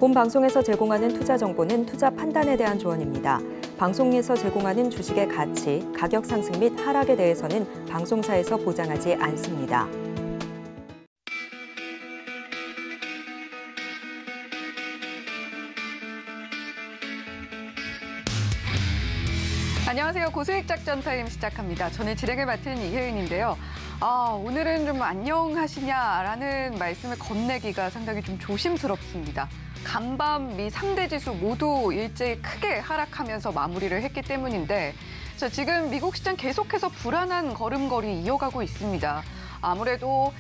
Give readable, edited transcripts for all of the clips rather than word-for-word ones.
본 방송에서 제공하는 투자 정보는 투자 판단에 대한 조언입니다. 방송에서 제공하는 주식의 가치, 가격 상승 및 하락에 대해서는 방송사에서 보장하지 않습니다. 안녕하세요. 고수익 작전 타임 시작합니다. 저는 진행을 맡은 이혜은인데요. 오늘은 좀 안녕하시냐라는 말씀을 건네기가 상당히 좀 조심스럽습니다. 간밤 미 3대 지수 모두 일제히 크게 하락하면서 마무리를 했기 때문인데 지금 미국 시장 계속해서 불안한 걸음걸이 이어가고 있습니다. 아무래도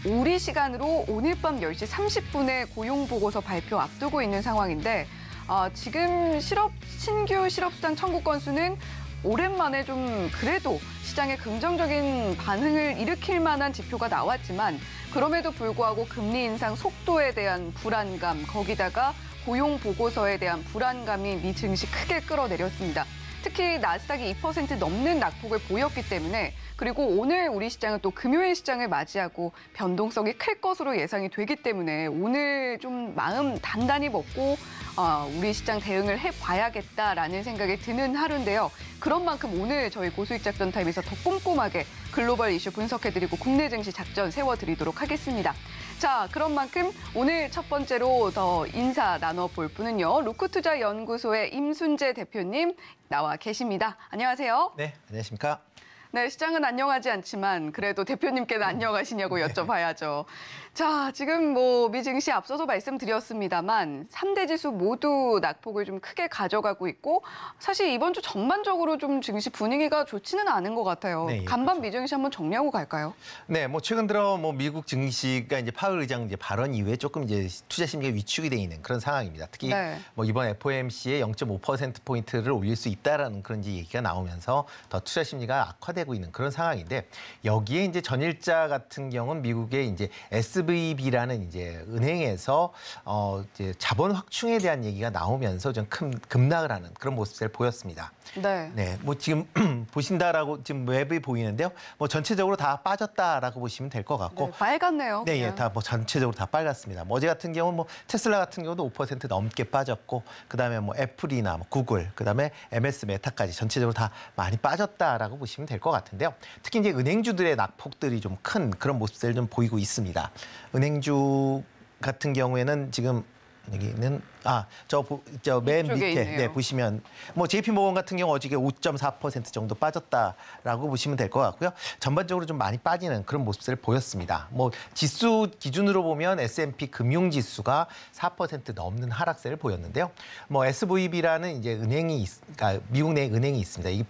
우리 시간으로 오늘 밤 10시 30분에 고용보고서 발표 앞두고 있는 상황인데 지금 신규 실업수당 청구 건수는 오랜만에 좀 그래도 시장에 긍정적인 반응을 일으킬 만한 지표가 나왔지만 그럼에도 불구하고 금리 인상 속도에 대한 불안감, 거기다가 고용 보고서에 대한 불안감이 미 증시 크게 끌어내렸습니다. 특히 나스닥이 2% 넘는 낙폭을 보였기 때문에 그리고 오늘 우리 시장은 또 금요일 시장을 맞이하고 변동성이 클 것으로 예상이 되기 때문에 오늘 좀 마음 단단히 먹고 우리 시장 대응을 해봐야겠다라는 생각이 드는 하루인데요. 그런 만큼 오늘 저희 고수익 작전 타임에서 더 꼼꼼하게 글로벌 이슈 분석해드리고 국내 증시 작전 세워드리도록 하겠습니다. 자, 그런 만큼 오늘 첫 번째로 더 인사 나눠볼 분은요. 루크투자연구소의 임순재 대표님 나와 계십니다. 안녕하세요. 네, 안녕하십니까. 네, 시장은 안녕하지 않지만 그래도 대표님께는 안녕하시냐고 여쭤봐야죠. 자, 지금 미 증시 앞서서 말씀드렸습니다만 3대 지수 모두 낙폭을 좀 크게 가져가고 있고 사실 이번 주 전반적으로 좀 증시 분위기가 좋지는 않은 것 같아요. 네, 간밤 그렇죠. 미증시 한번 정리하고 갈까요? 네, 최근 들어 미국 증시가 이제 파월 의장 발언 이후에 조금 이제 투자 심리가 위축이 돼 있는 그런 상황입니다. 특히 네. 이번 FOMC에 0.5%포인트를 올릴 수 있다라는 그런 이제 얘기가 나오면서 더 투자 심리가 악화되고 있는 그런 상황인데 여기에 이제 전일자 같은 경우는 미국의 이제 SVB라는 이제 은행에서 이제 자본 확충에 대한 얘기가 나오면서 좀 큰 급락을 하는 그런 모습을 보였습니다. 네. 네, 지금 보신다라고 지금 웹이 보이는데요. 전체적으로 다 빠졌다라고 보시면 될 것 같고. 네, 빨갛네요. 네, 예, 다 전체적으로 다 빨갛습니다. 어제 같은 경우는 테슬라 같은 경우도 5% 넘게 빠졌고, 그다음에 애플이나 구글, 그다음에 MS 메타까지 전체적으로 다 많이 빠졌다라고 보시면 될 것 같은데요. 특히 이제 은행주들의 낙폭들이 좀 큰 그런 모습을 좀 보이고 있습니다. 은행주 같은 경우에는 지금 여기는 저 맨 밑에 네, 보시면 JP모건 같은 경우 어저께 5.4% 정도 빠졌다라고 보시면 될 것 같고요. 전반적으로 좀 많이 빠지는 그런 모습을 보였습니다. 지수 기준으로 보면 S&P 금융지수가 4% 넘는 하락세를 보였는데요. SVB라는 이제 그러니까 미국 내 은행이 있습니다. 이게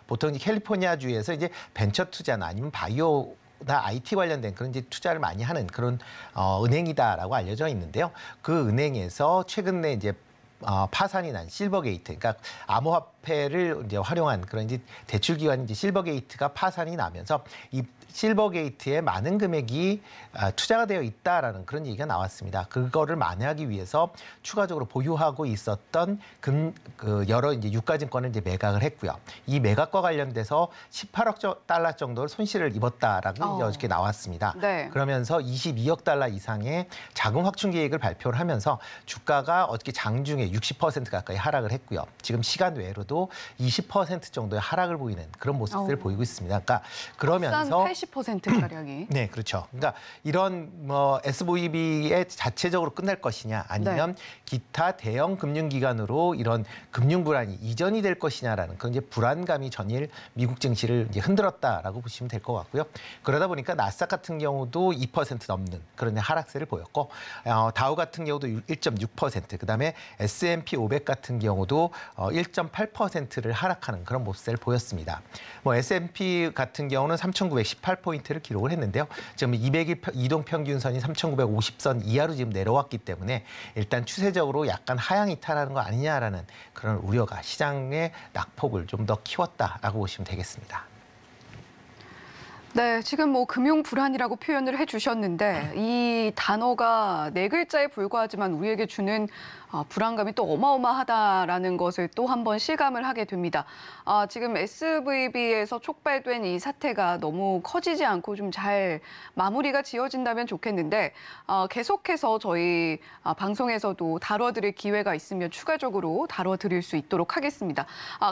보통 캘리포니아주에서 이제 벤처 투자나 아니면 바이오 나 IT 관련된 그런 이제 투자를 많이 하는 그런 은행이다라고 알려져 있는데요. 그 은행에서 최근에 이제 파산이 난 실버게이트, 그러니까 암호화폐를 이제 활용한 그런 이제 대출 기관인 이제 실버게이트가 파산이 나면서 이 실버게이트에 많은 금액이 투자가 되어 있다라는 그런 얘기가 나왔습니다. 그거를 만회하기 위해서 추가적으로 보유하고 있었던 여러 이제 유가증권을 이제 매각을 했고요. 이 매각과 관련돼서 18억 달러 정도를 손실을 입었다라고 이제 어저께 나왔습니다. 네. 그러면서 22억 달러 이상의 자금 확충 계획을 발표를 하면서 주가가 어저께 장중에 60% 가까이 하락을 했고요. 지금 시간 외로도 20% 정도의 하락을 보이는 그런 모습을 보이고 있습니다. 그러니까 그러면서 80%가량이. 네, 그렇죠. 그러니까 이런 SVB의 자체적으로 끝날 것이냐 아니면 기타 대형 금융기관으로 이런 금융 불안이 이전이 될 것이냐라는 그런 이제 불안감이 전일 미국 증시를 이제 흔들었다라고 보시면 될 것 같고요. 그러다 보니까 나스닥 같은 경우도 2% 넘는 그런 하락세를 보였고 다우 같은 경우도 1.6%, 그다음에 S&P 500 같은 경우도 1.8%를 하락하는 그런 모습을 보였습니다. S&P 같은 경우는 3,918포인트를 기록을 했는데요. 지금 200일 이동평균선이 3,950선 이하로 지금 내려왔기 때문에 일단 추세적으로 약간 하향 이탈하는 거 아니냐라는 그런 우려가 시장의 낙폭을 좀 더 키웠다라고 보시면 되겠습니다. 네, 지금 금융 불안이라고 표현을 해주셨는데 이 단어가 네 글자에 불과하지만 우리에게 주는 불안감이 또 어마어마하다라는 것을 또 한 번 실감을 하게 됩니다. 지금 SVB에서 촉발된 이 사태가 너무 커지지 않고 좀 잘 마무리가 지어진다면 좋겠는데 계속해서 저희 방송에서도 다뤄드릴 기회가 있으면 추가적으로 다뤄드릴 수 있도록 하겠습니다.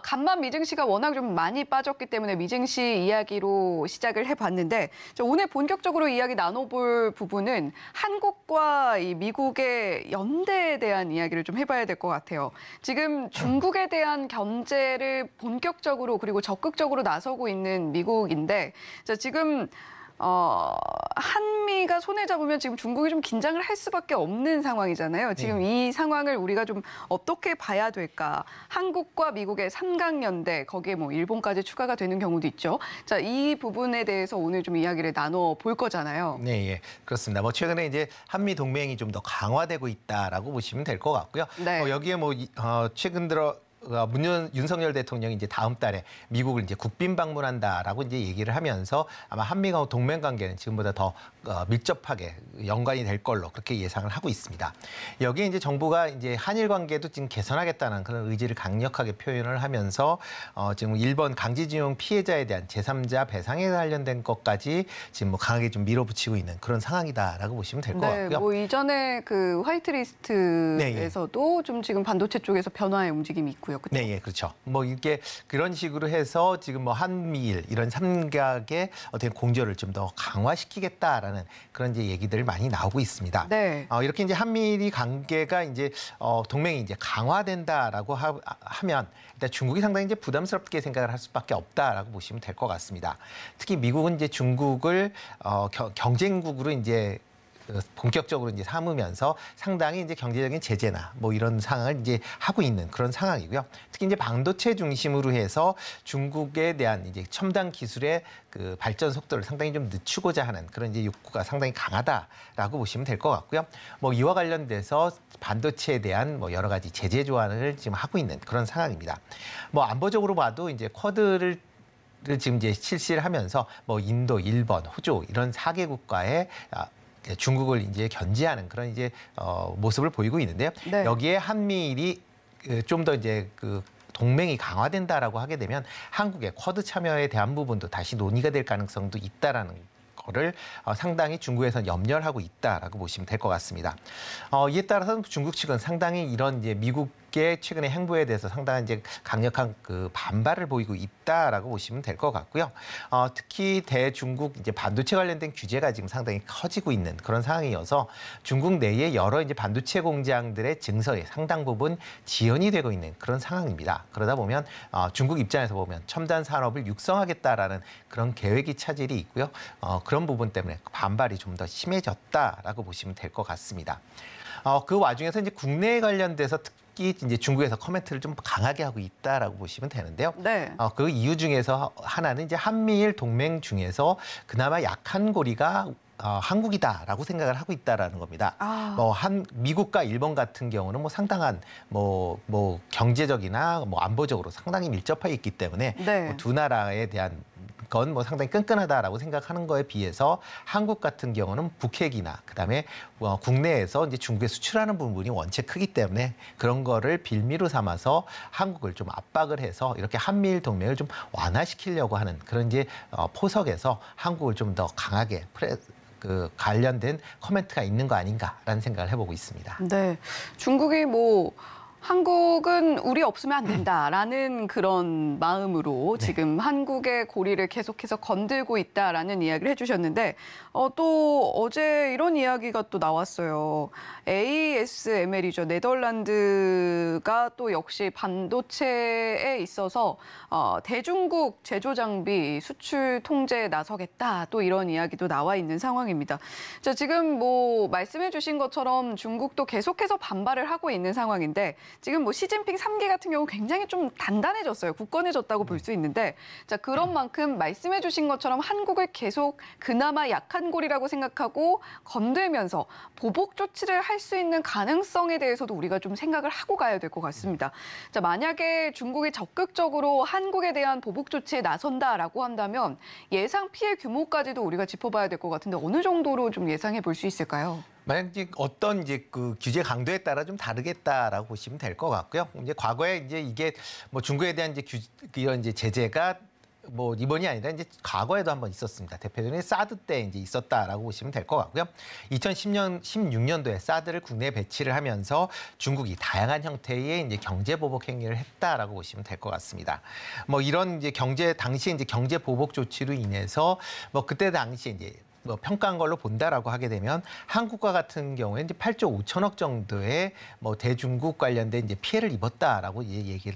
간밤 미증시가 워낙 좀 많이 빠졌기 때문에 미증시 이야기로 시작을 해봤는데 오늘 본격적으로 이야기 나눠볼 부분은 한국과 이 미국의 연대에 대한 이야기를 좀 해봐야 될 것 같아요. 지금 중국에 대한 견제를 본격적으로 그리고 적극적으로 나서고 있는 미국인데 지금 한미가 손을 잡으면 지금 중국이 좀 긴장을 할 수밖에 없는 상황이잖아요. 지금 이 상황을 우리가 좀 어떻게 봐야 될까? 한국과 미국의 삼강연대, 거기에 뭐 일본까지 추가가 되는 경우도 있죠. 이 부분에 대해서 오늘 좀 이야기를 나눠볼 거잖아요. 네, 예, 그렇습니다. 뭐 최근에 이제 한미 동맹이 좀 더 강화되고 있다라고 보시면 될 것 같고요. 네. 여기에 최근 들어 윤석열 대통령이 이제 다음 달에 미국을 이제 국빈 방문한다라고 이제 얘기를 하면서 아마 한미가 동맹 관계는 지금보다 더 밀접하게 연관이 될 걸로 그렇게 예상을 하고 있습니다. 여기에 이제 정부가 이제 한일 관계도 지금 개선하겠다는 그런 의지를 강력하게 표현을 하면서 지금 일본 강제징용 피해자에 대한 제3자 배상에 관련된 것까지 지금 뭐 강하게 좀 밀어붙이고 있는 그런 상황이다라고 보시면 될 것 같고요. 뭐 이전에 그 화이트리스트에서도 좀 지금 반도체 쪽에서 변화의 움직임이 있고요. 그렇죠? 네, 예, 그렇죠. 뭐 이렇게 그런 식으로 해서 지금 뭐 한미일 이런 삼각의 어떤 공조를 좀 더 강화시키겠다라는 그런 이제 얘기들 많이 나오고 있습니다. 네. 이렇게 이제 한미일 관계가 이제 동맹이 이제 강화된다라고 하면 일단 중국이 상당히 이제 부담스럽게 생각을 할 수밖에 없다라고 보시면 될 것 같습니다. 특히 미국은 이제 중국을 경쟁국으로 이제 본격적으로 이제 삼으면서 상당히 이제 경제적인 제재나 뭐 이런 상황을 이제 하고 있는 그런 상황이고요. 특히 이제 반도체 중심으로 해서 중국에 대한 이제 첨단 기술의 그 발전 속도를 상당히 좀 늦추고자 하는 그런 이제 욕구가 상당히 강하다라고 보시면 될 것 같고요. 뭐 이와 관련돼서 반도체에 대한 뭐 여러 가지 제재 조항을 지금 하고 있는 그런 상황입니다. 뭐 안보적으로 봐도 이제 쿼드를 지금 이제 실시를 하면서 뭐 인도, 일본, 호주 이런 4개국과의 중국을 이제 견제하는 그런 이제 모습을 보이고 있는데요. 네. 여기에 한미일이 좀 더 이제 그 동맹이 강화된다라고 하게 되면 한국의 쿼드 참여에 대한 부분도 다시 논의가 될 가능성도 있다라는 거를 상당히 중국에서는 염려를 하고 있다라고 보시면 될 것 같습니다. 이에 따라서 중국 측은 상당히 이런 이제 미국의 최근의 행보에 대해서 상당한 이제 강력한 그 반발을 보이고 있다라고 보시면 될 것 같고요. 특히 대중국 이제 반도체 관련된 규제가 지금 상당히 커지고 있는 그런 상황이어서 중국 내에 여러 이제 반도체 공장들의 증설이 상당 부분 지연이 되고 있는 그런 상황입니다. 그러다 보면 중국 입장에서 보면 첨단 산업을 육성하겠다라는 그런 계획이 차질이 있고요. 그런 부분 때문에 반발이 좀 더 심해졌다라고 보시면 될 것 같습니다. 그 와중에서 이제 국내에 관련돼서 특히 이제 중국에서 코멘트를 좀 강하게 하고 있다라고 보시면 되는데요. 네. 그 이유 중에서 하나는 이제 한미일 동맹 중에서 그나마 약한 고리가 한국이다라고 생각을 하고 있다라는 겁니다. 미국과 일본 같은 경우는 뭐 상당한 뭐 경제적이나 뭐 안보적으로 상당히 밀접해 있기 때문에 네. 뭐 두 나라에 대한 건 뭐 상당히 끈끈하다라고 생각하는 거에 비해서 한국 같은 경우는 북핵이나 그다음에 국내에서 이제 중국에 수출하는 부분이 원체 크기 때문에 그런 거를 빌미로 삼아서 한국을 좀 압박을 해서 이렇게 한미일 동맹을 좀 완화시키려고 하는 그런 이제 포석에서 한국을 좀 더 강하게 관련된 코멘트가 있는 거 아닌가라는 생각을 해보고 있습니다. 네, 중국이 뭐 한국은 우리 없으면 안 된다라는 그런 마음으로 지금 한국의 고리를 계속해서 건들고 있다라는 이야기를 해주셨는데 또 어제 이런 이야기가 또 나왔어요. ASML이죠. 네덜란드가 또 역시 반도체에 있어서 대중국 제조 장비 수출 통제에 나서겠다. 또 이런 이야기도 나와 있는 상황입니다. 지금 뭐 말씀해 주신 것처럼 중국도 계속해서 반발을 하고 있는 상황인데 지금 뭐 시진핑 3기 같은 경우 굉장히 좀 단단해졌어요. 굳건해졌다고 볼 수 있는데 그런 만큼 말씀해 주신 것처럼 한국을 계속 그나마 약한 고리라고 생각하고 건들면서 보복 조치를 할 수 있는 가능성에 대해서도 우리가 좀 생각을 하고 가야 될 것 같습니다. 만약에 중국이 적극적으로 한국에 대한 보복 조치에 나선다라고 한다면 예상 피해 규모까지도 우리가 짚어봐야 될 것 같은데 어느 정도로 좀 예상해 볼 수 있을까요? 만약 이제 어떤 이제 그 규제 강도에 따라 좀 다르겠다라고 보시면 될 것 같고요. 이제 과거에 이제 이게 뭐 중국에 대한 이제 이런 이제 제재가 뭐 이번이 아니라 이제 과거에도 한번 있었습니다. 대표적인 사드 때 이제 있었다라고 보시면 될 것 같고요. 2010년, 16년도에 사드를 국내에 배치를 하면서 중국이 다양한 형태의 이제 경제 보복 행위를 했다라고 보시면 될 것 같습니다. 뭐 이런 이제 당시 이제 경제 보복 조치로 인해서 뭐 그때 당시 이제 뭐 평가한 걸로 본다라고 하게 되면 한국과 같은 경우에 이제 8조 5천억 정도의 뭐 대중국 관련된 이제 피해를 입었다라고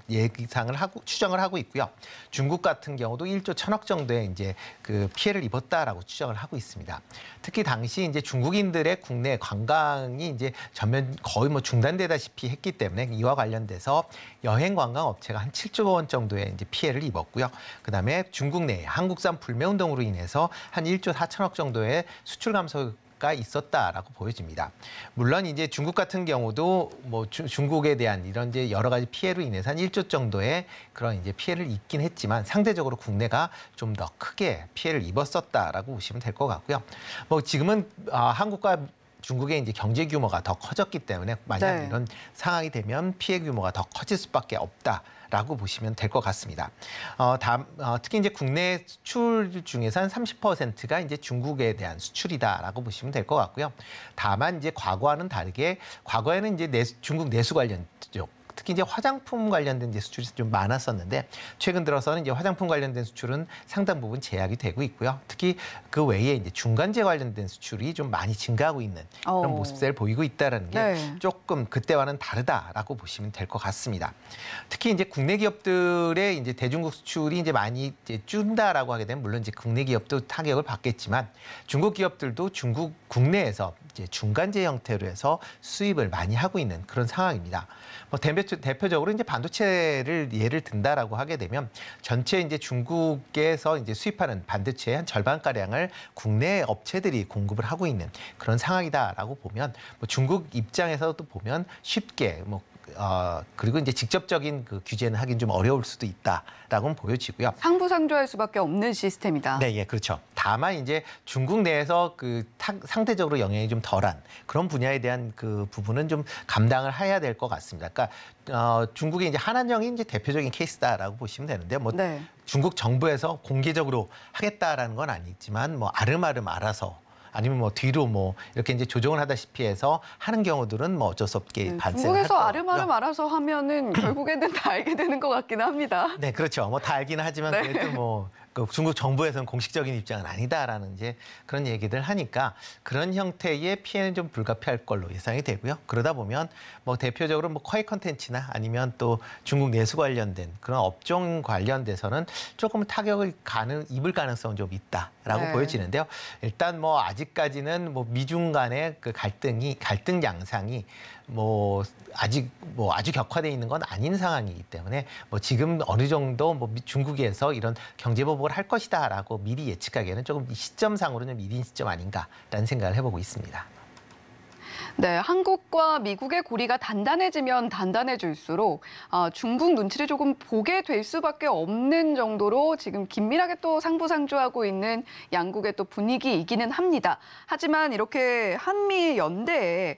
예상을 하고 추정을 하고 있고요. 중국 같은 경우도 1조 1천억 정도의 이제 그 피해를 입었다라고 추정을 하고 있습니다. 특히 당시 이제 중국인들의 국내 관광이 이제 전면 거의 뭐 중단되다시피 했기 때문에 이와 관련돼서 여행 관광 업체가 한 7조 원 정도의 이제 피해를 입었고요. 그다음에 중국 내 한국산 불매 운동으로 인해서 한 1조 4천억 정도의 수출 감소가 있었다라고 보여집니다. 물론 이제 중국 같은 경우도 뭐 중국에 대한 이런 이제 여러 가지 피해로 인해서 한 1조 정도의 그런 이제 피해를 입긴 했지만 상대적으로 국내가 좀 더 크게 피해를 입었었다라고 보시면 될 것 같고요. 뭐 지금은 한국과 중국의 이제 경제 규모가 더 커졌기 때문에 만약 네. 이런 상황이 되면 피해 규모가 더 커질 수밖에 없다라고 보시면 될 것 같습니다. 특히 이제 국내 수출 중에서 한 30%가 이제 중국에 대한 수출이다라고 보시면 될 것 같고요. 다만 이제 과거와는 다르게 과거에는 이제 중국 내수 관련 쪽 특히 이제 화장품 관련된 이제 수출이 좀 많았었는데 최근 들어서는 이제 화장품 관련된 수출은 상당 부분 제약이 되고 있고요. 특히 그 외에 이제 중간재 관련된 수출이 좀 많이 증가하고 있는 그런 모습세를 보이고 있다는 게 네. 조금 그때와는 다르다라고 보시면 될 것 같습니다. 특히 이제 국내 기업들의 이제 대중국 수출이 이제 많이 이제 준다라고 하게 되면 물론 이제 국내 기업도 타격을 받겠지만 중국 기업들도 중국 국내에서 이제 중간재 형태로 해서 수입을 많이 하고 있는 그런 상황입니다. 뭐 대표적으로 이제 반도체를 예를 든다라고 하게 되면 전체 이제 중국에서 이제 수입하는 반도체의 한 절반 가량을 국내 업체들이 공급을 하고 있는 그런 상황이다라고 보면 뭐 중국 입장에서도 보면 쉽게 그리고 이제 직접적인 그 규제는 하긴 좀 어려울 수도 있다라고는 보여지고요. 상부상조할 수밖에 없는 시스템이다. 네, 예, 그렇죠. 다만 이제 중국 내에서 그 상대적으로 영향이 좀 덜한 그런 분야에 대한 그 부분은 좀 감당을 해야 될 것 같습니다. 그러니까 중국의 이제 한한령이 이제 대표적인 케이스다라고 보시면 되는데 뭐 네. 중국 정부에서 공개적으로 하겠다라는 건 아니지만 뭐 아름아름 알아서. 아니면 뭐 뒤로 뭐 이렇게 이제 조정을 하다시피 해서 하는 경우들은 뭐 어쩔 수 없게 발생을 중국에서 할 아름아름 알아서 하면은 결국에는 다 알게 되는 것 같긴 합니다. 네, 그렇죠. 뭐 다 알기는 하지만 네. 그래도 뭐 그 중국 정부에서는 공식적인 입장은 아니다라는 이제 그런 얘기들 하니까 그런 형태의 피해는 좀 불가피할 걸로 예상이 되고요. 그러다 보면 뭐 대표적으로 뭐 쿼이 컨텐츠나 아니면 또 중국 내수 관련된 그런 업종 관련돼서는 조금 타격을 입을 가능성은 좀 있다라고 네. 보여지는데요. 일단 뭐 아직까지는 뭐 미중 간의 그 갈등 양상이 아직 아주 격화돼 있는 건 아닌 상황이기 때문에 뭐 지금 어느 정도 뭐 중국에서 이런 경제 보복을 할 것이다라고 미리 예측하기에는 조금 시점상으로는 미린 시점 아닌가라는 생각을 해보고 있습니다. 네, 한국과 미국의 고리가 단단해지면 단단해질수록 중국 눈치를 조금 보게 될 수밖에 없는 정도로 지금 긴밀하게 또 상부상조하고 있는 양국의 또 분위기이기는 합니다. 하지만 이렇게 한미 연대에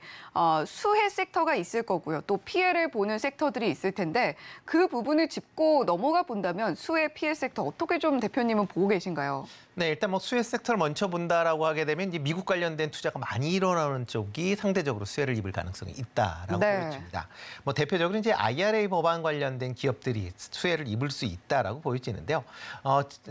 수혜 섹터가 있을 거고요. 또 피해를 보는 섹터들이 있을 텐데 그 부분을 짚고 넘어가 본다면 수혜 피해 섹터 어떻게 좀 대표님은 보고 계신가요? 네, 일단 뭐 수혜 섹터를 먼저 본다라고 하게 되면 이제 미국 관련된 투자가 많이 일어나는 쪽이 상대적으로 수혜를 입을 가능성이 있다라고 네. 보여집니다. 뭐 대표적으로 이제 IRA 법안 관련된 기업들이 수혜를 입을 수 있다라고 보여지는데요.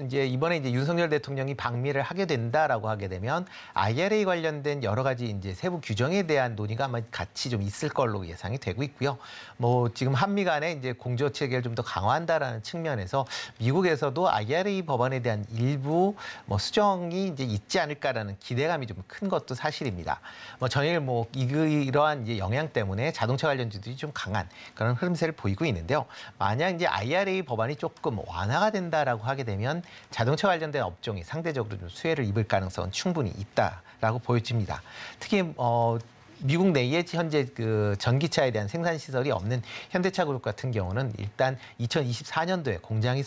이제 이번에 이제 윤석열 대통령이 방미를 하게 된다라고 하게 되면 IRA 관련된 여러 가지 이제 세부 규정에 대한 논의가 아마 같이 좀 있을 걸로 예상이 되고 있고요. 뭐 지금 한미 간에 이제 공조 체계를 좀 더 강화한다라는 측면에서 미국에서도 IRA 법안에 대한 일부 뭐 수정이 이제 있지 않을까라는 기대감이 좀 큰 것도 사실입니다. 뭐 전일 뭐 이러한 이제 영향 때문에 자동차 관련주들이 좀 강한 그런 흐름세를 보이고 있는데요. 만약 이제 IRA 법안이 조금 완화가 된다라고 하게 되면 자동차 관련된 업종이 상대적으로 좀 수혜를 입을 가능성은 충분히 있다라고 보여집니다. 특히 미국 내에 현재 그 전기차에 대한 생산 시설이 없는 현대차 그룹 같은 경우는 일단 2024년도에 공장이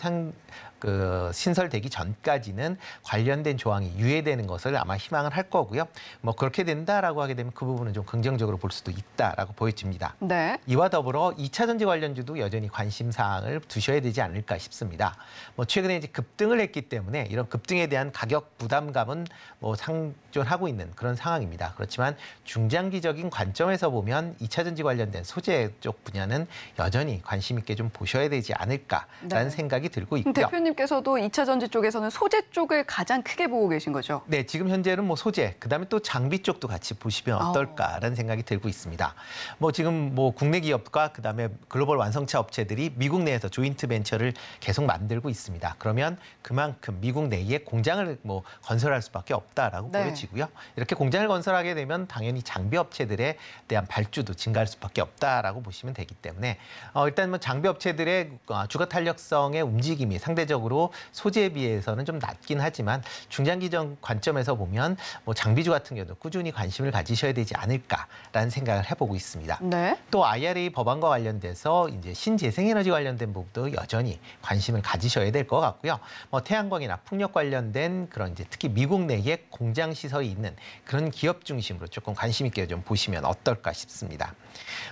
그 신설되기 전까지는 관련된 조항이 유예되는 것을 아마 희망을 할 거고요. 뭐 그렇게 된다라고 하게 되면 그 부분은 좀 긍정적으로 볼 수도 있다라고 보여집니다. 네. 이와 더불어 2차 전지 관련주도 여전히 관심 사항을 두셔야 되지 않을까 싶습니다. 뭐 최근에 이제 급등을 했기 때문에 이런 급등에 대한 가격 부담감은 뭐 상존하고 있는 그런 상황입니다. 그렇지만 중장기적인 관점에서 보면 2차 전지 관련된 소재 쪽 분야는 여전히 관심 있게 좀 보셔야 되지 않을까라는 생각이 들고 있고요. 대표님께서도 2차 전지 쪽에서는 소재 쪽을 가장 크게 보고 계신 거죠? 네, 지금 현재는 뭐 소재, 그다음에 또 장비 쪽도 같이 보시면 어떨까라는 생각이 들고 있습니다. 뭐 지금 뭐 국내 기업과 그다음에 글로벌 완성차 업체들이 미국 내에서 조인트 벤처를 계속 만들고 있습니다. 그러면 그만큼 미국 내에 공장을 뭐 건설할 수밖에 없다라고 보여지고요. 이렇게 공장을 건설하게 되면 당연히 장비 업체들에 대한 발주도 증가할 수밖에 없다라고 보시면 되기 때문에 일단 뭐 장비 업체들의 주가 탄력성의 움직임이 상대적으로 소재에 비해서는 좀 낮긴 하지만 중장기적 관점에서 보면 뭐 장비주 같은 경우도 꾸준히 관심을 가지셔야 되지 않을까라는 생각을 해보고 있습니다. 네. 또 IRA 법안과 관련돼서 이제 신재생에너지 관련된 부분도 여전히 관심을 가지셔야 될 것 같고요. 뭐 태양광이나 풍력 관련된 그런 이제 특히 미국 내에 공장 시설이 있는 그런 기업 중심으로 조금 관심 있게 좀 보시면 어떨까 싶습니다.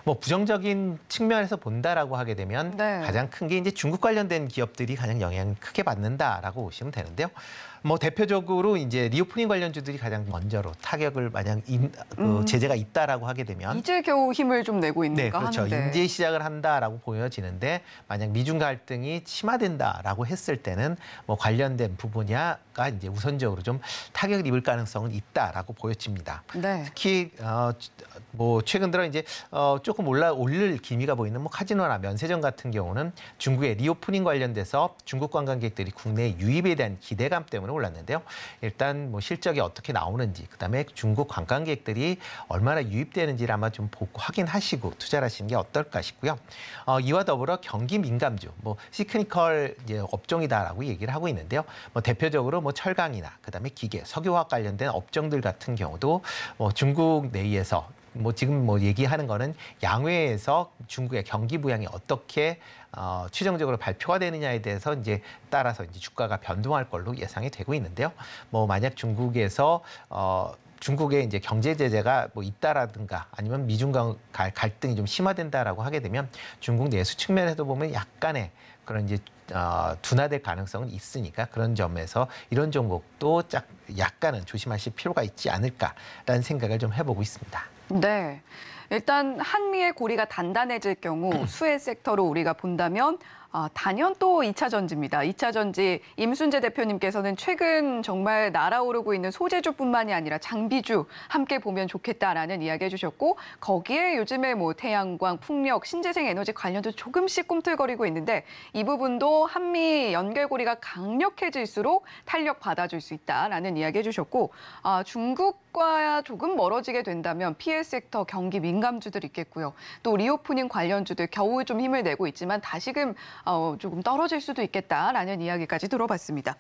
뭐 부정적인 측면에서 본다라고 하게 되면 가장 큰 게 이제 중국 관련된 기업들이 가장 영향을 크게 받는다라고 보시면 되는데요. 뭐 대표적으로 이제 리오프닝 관련주들이 가장 먼저로 타격을 만약 제재가 있다라고 하게 되면 이제 겨우 힘을 좀 내고 있는가 네, 그렇죠. 하는데. 이제 시작을 한다라고 보여지는데 만약 미중 갈등이 심화된다라고 했을 때는 뭐 관련된 부분야가 이제 우선적으로 좀 타격을 입을 가능성은 있다라고 보여집니다. 네. 특히 뭐 최근 들어 이제 조금 오를 기미가 보이는 뭐 카지노나 면세점 같은 경우는 중국의 리오프닝 관련돼서 중국 관광객들이 국내 유입에 대한 기대감 때문에 올랐는데요. 일단 뭐 실적이 어떻게 나오는지, 그다음에 중국 관광객들이 얼마나 유입되는지를 아마 좀 보고 확인하시고 투자를 하시는 게 어떨까 싶고요. 이와 더불어 경기 민감주, 뭐 시크니컬 이제 업종이다라고 얘기를 하고 있는데요. 뭐 대표적으로 뭐 철강이나 그다음에 기계, 석유화학 관련된 업종들 같은 경우도 뭐 중국 내에서 뭐 지금 뭐 얘기하는 거는 양회에서 중국의 경기 부양이 어떻게 최종적으로 발표가 되느냐에 대해서 이제 따라서 이제 주가가 변동할 걸로 예상이 되고 있는데요. 뭐 만약 중국에서 중국의 이제 경제 제재가 뭐 있다라든가 아니면 미중 갈등이 좀 심화된다라고 하게 되면 중국 내수 측면에서 보면 약간의 그런 이제 둔화될 가능성은 있으니까 그런 점에서 이런 종목도 약간은 조심하실 필요가 있지 않을까라는 생각을 좀 해보고 있습니다. 네. 일단 한미의 고리가 단단해질 경우 수혜 섹터로 우리가 본다면 단연 또 2차 전지입니다. 2차 전지 임순재 대표님께서는 최근 정말 날아오르고 있는 소재주뿐만이 아니라 장비주 함께 보면 좋겠다라는 이야기 해주셨고 거기에 요즘에 뭐 태양광, 풍력, 신재생 에너지 관련도 조금씩 꿈틀거리고 있는데 이 부분도 한미 연결고리가 강력해질수록 탄력 받아줄 수 있다라는 이야기 해주셨고 중국과 조금 멀어지게 된다면 피해 섹터 경기 민감주들 있겠고요. 또 리오프닝 관련주들 겨우 좀 힘을 내고 있지만 다시금 조금 떨어질 수도 있겠다라는 이야기까지 들어봤습니다.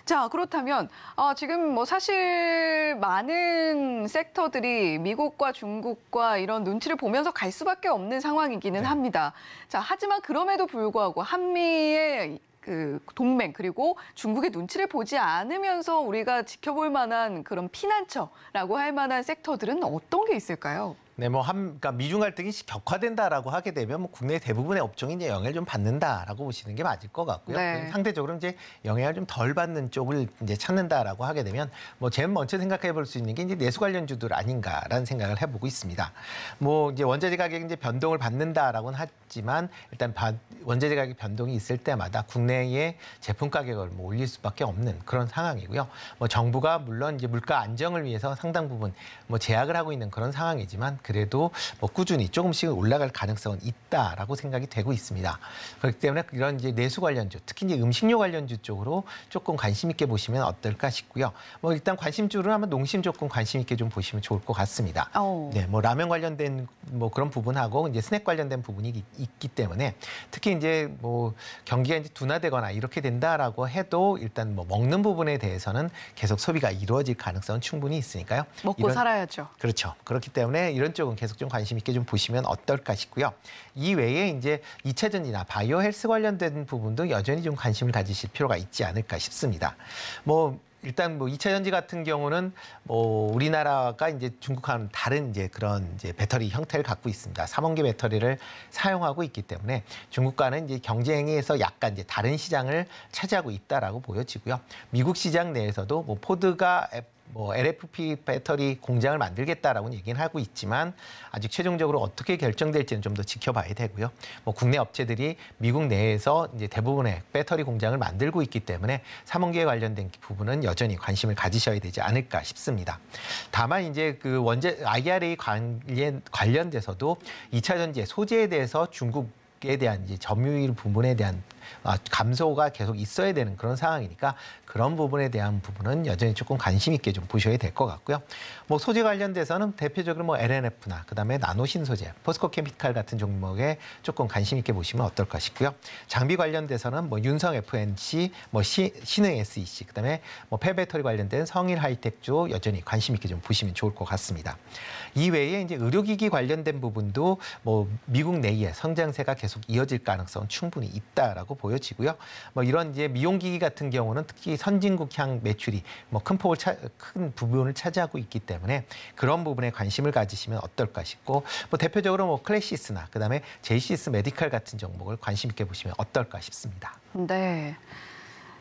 자, 그렇다면 지금 뭐 사실 많은 섹터들이 미국과 중국과 이런 눈치를 보면서 갈 수밖에 없는 상황이기는 합니다. 자, 하지만 그럼에도 불구하고 한미의 그 동맹 그리고 중국의 눈치를 보지 않으면서 우리가 지켜볼 만한 그런 피난처라고 할 만한 섹터들은 어떤 게 있을까요? 네, 뭐 그러니까 미중 갈등이 격화된다라고 하게 되면 뭐 국내 대부분의 업종이 이제 영향을 좀 받는다라고 보시는 게 맞을 것 같고요. 네. 상대적으로 이제 영향을 좀 덜 받는 쪽을 이제 찾는다라고 하게 되면 뭐 제일 먼저 생각해 볼 수 있는 게 이제 내수 관련주들 아닌가라는 생각을 해보고 있습니다. 뭐 이제 원자재 가격이 이제 변동을 받는다라고는 하지만 일단 원자재 가격 변동이 있을 때마다 국내의 제품 가격을 뭐 올릴 수밖에 없는 그런 상황이고요. 뭐 정부가 물론 이제 물가 안정을 위해서 상당 부분 뭐 제약을 하고 있는 그런 상황이지만 그래도 뭐 꾸준히 조금씩 올라갈 가능성은 있다라고 생각이 되고 있습니다. 그렇기 때문에 이런 이제 내수 관련주, 특히 이제 음식료 관련주 쪽으로 조금 관심 있게 보시면 어떨까 싶고요. 뭐 일단 관심주는 아마 농심 조금 관심 있게 좀 보시면 좋을 것 같습니다. 네, 뭐 라면 관련된 뭐 그런 부분하고 이제 스낵 관련된 부분이 있기 때문에 특히 이제 뭐 경기가 이제 둔화되거나 이렇게 된다라고 해도 일단 뭐 먹는 부분에 대해서는 계속 소비가 이루어질 가능성은 충분히 있으니까요. 먹고 살아야죠. 그렇죠. 그렇기 때문에 이런 쪽은 계속 좀 관심 있게 좀 보시면 어떨까 싶고요. 이 외에 이제 2차 전지나 바이오 헬스 관련된 부분도 여전히 좀 관심을 가지실 필요가 있지 않을까 싶습니다. 일단 2차 전지 같은 경우는 우리나라가 이제 중국과는 다른 이제 그런 이제 배터리 형태를 갖고 있습니다. 삼원계 배터리를 사용하고 있기 때문에 중국과는 이제 경쟁에서 약간 이제 다른 시장을 차지하고 있다라고 보여지고요. 미국 시장 내에서도 포드가 LFP 배터리 공장을 만들겠다라고 얘기는 하고 있지만 아직 최종적으로 어떻게 결정될지는 좀 더 지켜봐야 되고요. 국내 업체들이 미국 내에서 이제 대부분의 배터리 공장을 만들고 있기 때문에 삼원계에 관련된 부분은 여전히 관심을 가지셔야 되지 않을까 싶습니다. 다만 이제 그 IRA 관련돼서도 2차 전지의 소재에 대해서 중국에 대한 이제 점유율 부분에 대한 감소가 계속 있어야 되는 그런 상황이니까 그런 부분에 대한 부분은 여전히 조금 관심 있게 좀 보셔야 될 것 같고요. 소재 관련돼서는 대표적으로 LNF나 그다음에 나노신 소재, 포스코 케미칼 같은 종목에 조금 관심 있게 보시면 어떨까 싶고요. 장비 관련돼서는 윤성 FNC, 신흥 SEC, 그다음에 폐배터리 관련된 성일 하이텍조 여전히 관심 있게 좀 보시면 좋을 것 같습니다. 이외에 이제 의료기기 관련된 부분도 미국 내의 성장세가 계속 이어질 가능성은 충분히 있다라고 보여지고요. 이런 이제 미용기기 같은 경우는 특히 선진국향 매출이 큰 부분을 차지하고 있기 때문에 그런 부분에 관심을 가지시면 어떨까 싶고 대표적으로 클래시스나 그다음에 제이시스 메디칼 같은 종목을 관심 있게 보시면 어떨까 싶습니다. 네.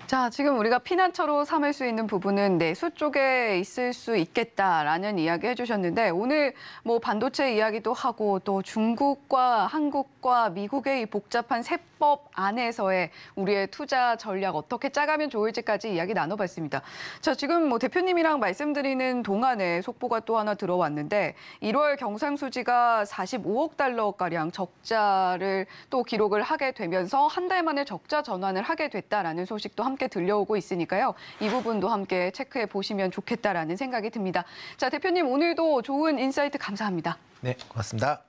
자, 지금 우리가 피난처로 삼을 수 있는 부분은 내수 쪽에 있을 수 있겠다라는 이야기 해주셨는데 오늘 반도체 이야기도 하고 또 중국과 한국과 미국의 이 복잡한 세법 안에서의 우리의 투자 전략 어떻게 짜가면 좋을지까지 이야기 나눠봤습니다. 자, 지금 대표님이랑 말씀드리는 동안에 속보가 또 하나 들어왔는데 1월 경상수지가 45억 달러가량 적자를 또 기록을 하게 되면서 한 달 만에 적자 전환을 하게 됐다라는 소식도 함께 들려오고 있으니까요. 이 부분도 함께 체크해 보시면 좋겠다라는 생각이 듭니다. 자, 대표님 오늘도 좋은 인사이트 감사합니다. 네, 고맙습니다.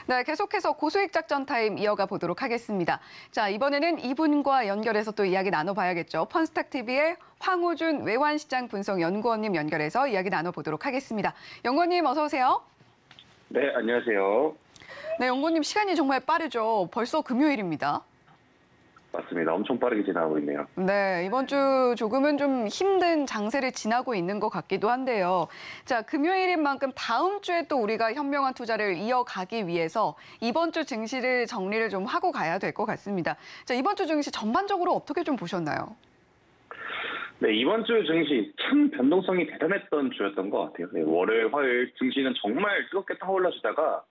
네, 계속해서 고수익 작전 타임 이어가 보도록 하겠습니다. 자, 이번에는 이분과 연결해서 또 이야기 나눠봐야겠죠. 펀스탁TV의 황우준 외환시장 분석 연구원님 연결해서 이야기 나눠보도록 하겠습니다. 연구원님 어서 오세요. 네, 안녕하세요. 네, 연구원님 시간이 정말 빠르죠. 벌써 금요일입니다. 맞습니다. 엄청 빠르게 지나가고 있네요. 네, 이번 주 조금은 좀 힘든 장세를 지나고 있는 것 같기도 한데요. 자, 금요일인 만큼 다음 주에 또 우리가 현명한 투자를 이어가기 위해서 이번 주 증시를 정리를 좀 하고 가야 될 것 같습니다. 자, 이번 주 증시 전반적으로 어떻게 좀 보셨나요? 네, 이번 주 증시 참 변동성이 대단했던 주였던 것 같아요. 네, 월요일, 화요일 증시는 정말 뜨겁게 타올라주다가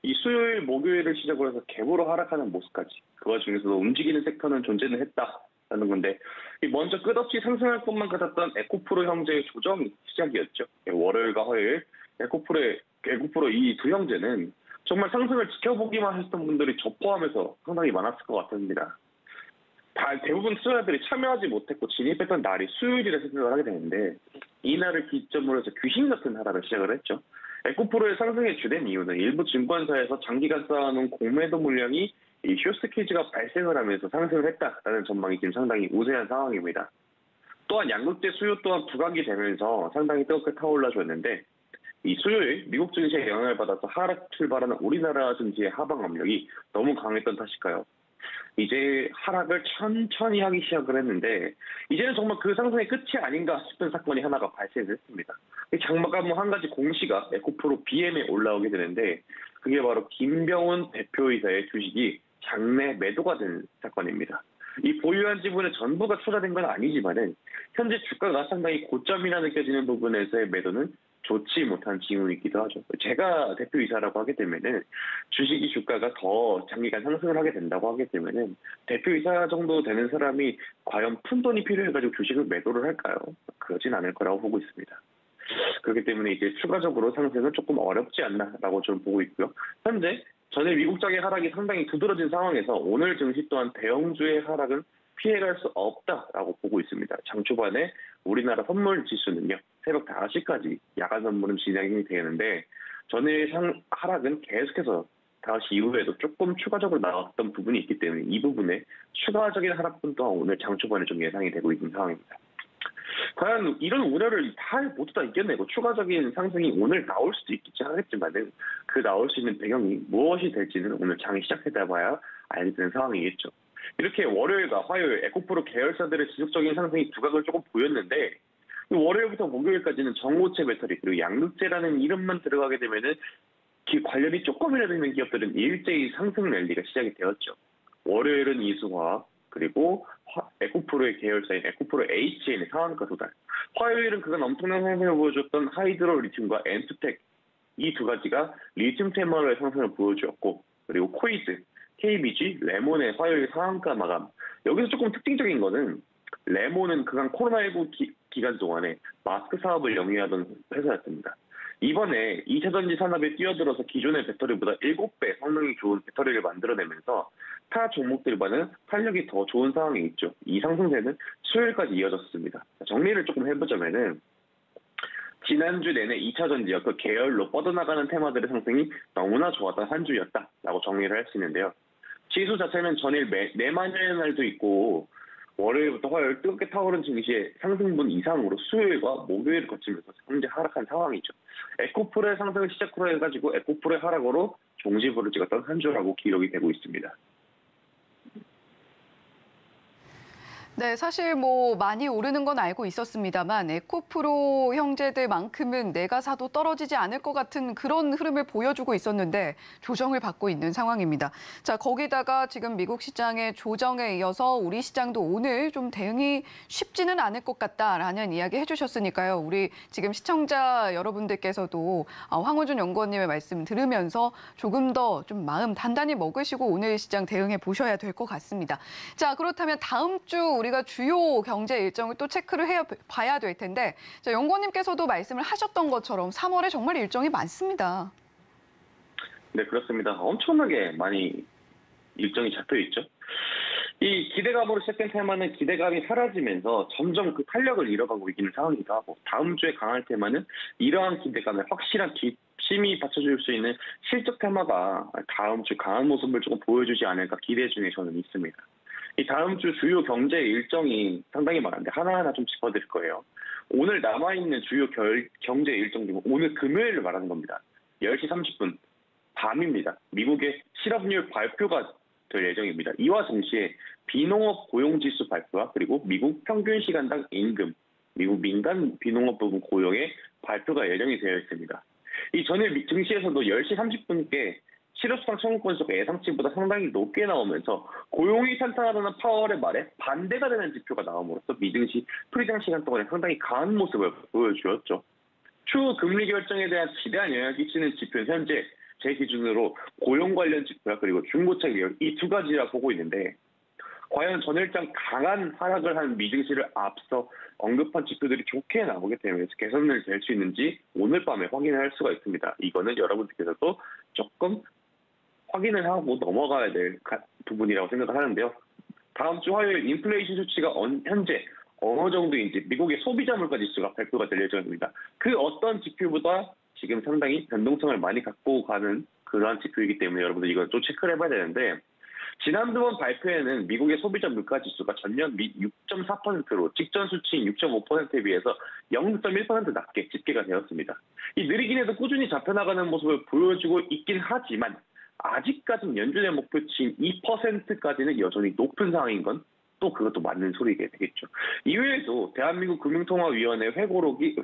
이 수요일, 목요일을 시작으로 해서 갭으로 하락하는 모습까지 그 와중에서도 움직이는 섹터는 존재는 했다라는 건데 먼저 끝없이 상승할 것만 같았던 에코프로 형제의 조정이 시작이었죠. 월요일과 화요일 에코프로 이 두 형제는 정말 상승을 지켜보기만 했던 분들이 저 포함해서 상당히 많았을 것 같습니다. 대부분 투자자들이 참여하지 못했고 진입했던 날이 수요일이라 생각을 하게 되는데 이날을 기점으로 해서 귀신 같은 하락을 시작을 했죠. 에코프로의 상승의 주된 이유는 일부 증권사에서 장기간 쌓아놓은 공매도 물량이 이 쇼스퀴즈가 발생을 하면서 상승을 했다라는 전망이 지금 상당히 우세한 상황입니다. 또한 양극재 수요 또한 부각이 되면서 상당히 뜨겁게 타올라줬는데 이 수요일 미국 증시에 영향을 받아서 하락 출발하는 우리나라 증시의 하방 압력이 너무 강했던 탓일까요? 이제 하락을 천천히 하기 시작을 했는데 이제는 정말 그 상승의 끝이 아닌가 싶은 사건이 하나가 발생했습니다. 장마감 한 가지 공시가 에코프로 BM에 올라오게 되는데 그게 바로 김병훈 대표이사의 주식이 장내 매도가 된 사건입니다. 이 보유한 지분의 전부가 투자된 건 아니지만은 현재 주가가 상당히 고점이라 느껴지는 부분에서의 매도는 좋지 못한 징후이기도 하죠. 제가 대표이사라고 하게 되면은 주식이 주가가 더 장기간 상승을 하게 된다고 하게 되면은 대표이사 정도 되는 사람이 과연 푼돈이 필요해가지고 주식을 매도를 할까요? 그러진 않을 거라고 보고 있습니다. 그렇기 때문에 이제 추가적으로 상승은 조금 어렵지 않나라고 좀 보고 있고요. 현재 전일 미국장의 하락이 상당히 두드러진 상황에서 오늘 증시 또한 대형주의 하락은 피해갈 수 없다라고 보고 있습니다. 장 초반에 우리나라 선물 지수는요. 새벽 5시까지 야간 선물은 진행이 되는데 전일 하락은 계속해서 5시 이후에도 조금 추가적으로 나왔던 부분이 있기 때문에 이 부분에 추가적인 하락분 또한 오늘 장 초반에 좀 예상이 되고 있는 상황입니다. 과연 이런 우려를 다 모두 다 이겨내고 추가적인 상승이 오늘 나올 수도 있겠지 하겠지만은 그 나올 수 있는 배경이 무엇이 될지는 오늘 장이 시작되다 봐야 알게 되는 상황이겠죠. 이렇게 월요일과 화요일 에코프로 계열사들의 지속적인 상승이 두각을 조금 보였는데 월요일부터 목요일까지는 전고체 배터리 그리고 양극재라는 이름만 들어가게 되면은 관련이 조금이라도 있는 기업들은 일제히 상승 랠리가 시작이 되었죠. 월요일은 이수화학 그리고 에코프로의 계열사인 에코프로 HN의 상한가 도달. 화요일은 그간 엄청난 상승을 보여줬던 하이드로 리튬과 엔투텍 이 두 가지가 리튬 테마로의 상승을 보여주었고 그리고 코이즈, KBG, 레몬의 화요일 상한가 마감. 여기서 조금 특징적인 거는 레몬은 그간 코로나19 기간 동안에 마스크 사업을 영위하던 회사였습니다. 이번에 2차 전지 산업에 뛰어들어서 기존의 배터리보다 7배 성능이 좋은 배터리를 만들어내면서 타 종목들과는 탄력이 더 좋은 상황에 있죠. 이 상승세는 수요일까지 이어졌습니다. 정리를 조금 해보자면은 지난주 내내 2차 전지와 그 계열로 뻗어나가는 테마들의 상승이 너무나 좋았던 한 주였다라고 정리를 할 수 있는데요. 지수 자체는 전일 내만여의 날도 있고 월요일부터 화요일 뜨겁게 타오른 증시의 상승분 이상으로 수요일과 목요일을 거치면서 현재 하락한 상황이죠. 에코프로의 상승을 시작으로 해가지고 에코프로의 하락으로 종지부를 찍었던 한 주라고 기록이 되고 있습니다. 네, 사실 뭐 많이 오르는 건 알고 있었습니다만 에코프로 형제들만큼은 내가 사도 떨어지지 않을 것 같은 그런 흐름을 보여주고 있었는데 조정을 받고 있는 상황입니다. 자, 거기다가 지금 미국 시장의 조정에 이어서 우리 시장도 오늘 좀 대응이 쉽지는 않을 것 같다라는 이야기 해주셨으니까요. 우리 지금 시청자 여러분들께서도 황우준 연구원님의 말씀 들으면서 조금 더 좀 마음 단단히 먹으시고 오늘 시장 대응해 보셔야 될 것 같습니다. 자, 그렇다면 다음 주 우리가 주요 경제 일정을 또 체크를 봐야 될 텐데 자, 연구원님께서도 말씀을 하셨던 것처럼 3월에 정말 일정이 많습니다. 네, 그렇습니다. 엄청나게 많이 일정이 잡혀 있죠. 이 기대감으로 시작된 테마는 기대감이 사라지면서 점점 그 탄력을 잃어가고 있는 상황이기도 하고 다음 주에 강할 테마는 이러한 기대감에 확실한 뒷심이 받쳐줄 수 있는 실적 테마가 다음 주 강한 모습을 조금 보여주지 않을까 기대 중에 저는 있습니다. 이 다음 주 주요 경제 일정이 상당히 많은데 하나하나 좀 짚어드릴 거예요. 오늘 남아있는 주요 경제 일정 중 오늘 금요일을 말하는 겁니다. 10시 30분 밤입니다. 미국의 실업률 발표가 될 예정입니다. 이와 동시에 비농업 고용지수 발표와 그리고 미국 평균 시간당 임금, 미국 민간 비농업 부분 고용의 발표가 예정이 되어 있습니다. 이 전일 증시에서도 10시 30분께 실업수당 청구 건수가 예상치보다 상당히 높게 나오면서 고용이 탄탄하다는 파월의 말에 반대가 되는 지표가 나옴으로써 미증시 프리장 시간 동안에 상당히 강한 모습을 보여주었죠. 추후 금리 결정에 대한 지대한 영향을 끼치는 지표는 현재 제 기준으로 고용 관련 지표와 그리고 중고차 기업 이 두 가지라 보고 있는데 과연 전일장 강한 하락을 한 미증시를 앞서 언급한 지표들이 좋게 나오게 되면서 개선을 될 수 있는지 오늘 밤에 확인할 수가 있습니다. 이거는 여러분들께서도 조금 확인을 하고 넘어가야 될 부분이라고 생각을 하는데요. 다음 주 화요일 인플레이션 수치가 현재 어느 정도인지 미국의 소비자 물가 지수가 발표가 될 예정입니다. 그 어떤 지표보다 지금 상당히 변동성을 많이 갖고 가는 그러한 지표이기 때문에 여러분들 이걸 좀 체크를 해봐야 되는데 지난 두 번 발표에는 미국의 소비자 물가 지수가 전년 및 6.4%로 직전 수치인 6.5%에 비해서 0.1% 낮게 집계가 되었습니다. 이 느리긴 해도 꾸준히 잡혀나가는 모습을 보여주고 있긴 하지만 아직까지는 연준의 목표치인 2%까지는 여전히 높은 상황인 건 또 그것도 맞는 소리가 되겠죠. 이외에도 대한민국 금융통화위원회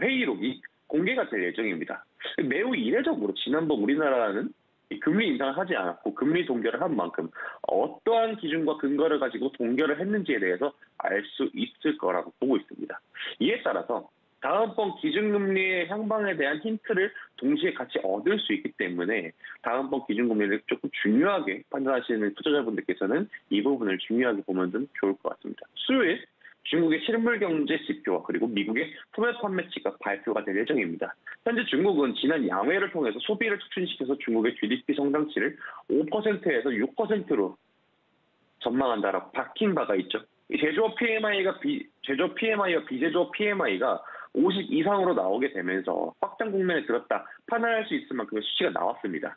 회의록이 공개가 될 예정입니다. 매우 이례적으로 지난번 우리나라는 금리 인상을 하지 않았고 금리 동결을 한 만큼 어떠한 기준과 근거를 가지고 동결을 했는지에 대해서 알 수 있을 거라고 보고 있습니다. 이에 따라서 다음번 기준금리의 향방에 대한 힌트를 동시에 같이 얻을 수 있기 때문에 다음번 기준금리를 조금 중요하게 판단하시는 투자자분들께서는 이 부분을 중요하게 보면 좀 좋을 것 같습니다. 수요일 중국의 실물 경제 지표와 그리고 미국의 소매 판매치가 발표가 될 예정입니다. 현재 중국은 지난 양회를 통해서 소비를 촉진시켜서 중국의 GDP 성장치를 5%에서 6%로 전망한다라고 박힌 바가 있죠. 제조업 PMI와 비제조업 PMI가 50 이상으로 나오게 되면서 확장 국면에 들었다 판단할 수 있을 만큼의 수치가 나왔습니다.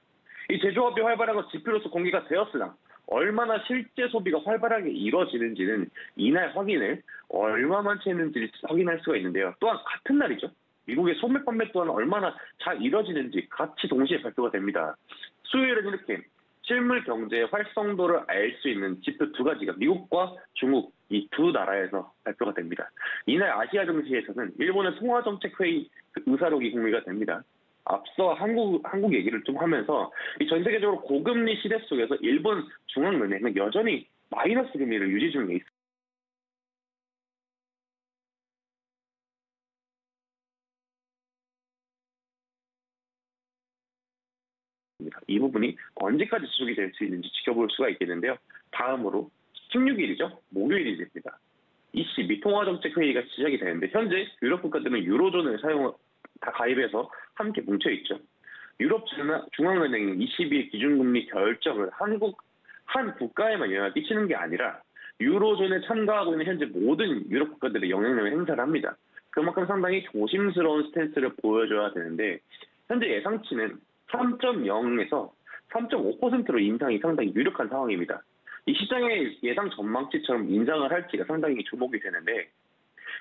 이 제조업이 활발한 건 지표로서 공개가 되었으나 얼마나 실제 소비가 활발하게 이루어지는지는 이날 확인을 얼마만치 했는지 확인할 수가 있는데요. 또한 같은 날이죠. 미국의 소매 판매 또한 얼마나 잘 이루어지는지 같이 동시에 발표가 됩니다. 수요일은 이렇게 실물 경제의 활성도를 알 수 있는 지표 두 가지가 미국과 중국 이 두 나라에서 발표가 됩니다. 이날 아시아 증시에서는 일본의 통화정책회의 의사록이 공개가 됩니다. 앞서 한국 얘기를 좀 하면서 이 전 세계적으로 고금리 시대 속에서 일본 중앙은행은 여전히 마이너스 금리를 유지 중에 있습니다. 이 부분이 언제까지 지속이 될 수 있는지 지켜볼 수가 있겠는데요. 다음으로 16일이죠. 목요일이 됩니다. ECB 통화정책회의가 시작이 되는데 현재 유럽 국가들은 유로존을 다 가입해서 함께 뭉쳐있죠. 유럽 중앙은행이 ECB의 기준금리 결정을 한 국가에만 영향을 끼치는 게 아니라 유로존에 참가하고 있는 현재 모든 유럽 국가들의 영향력을 행사를 합니다. 그만큼 상당히 조심스러운 스탠스를 보여줘야 되는데 현재 예상치는 3.0에서 3.5%로 인상이 상당히 유력한 상황입니다. 이 시장의 예상 전망치처럼 인상을 할지가 상당히 주목이 되는데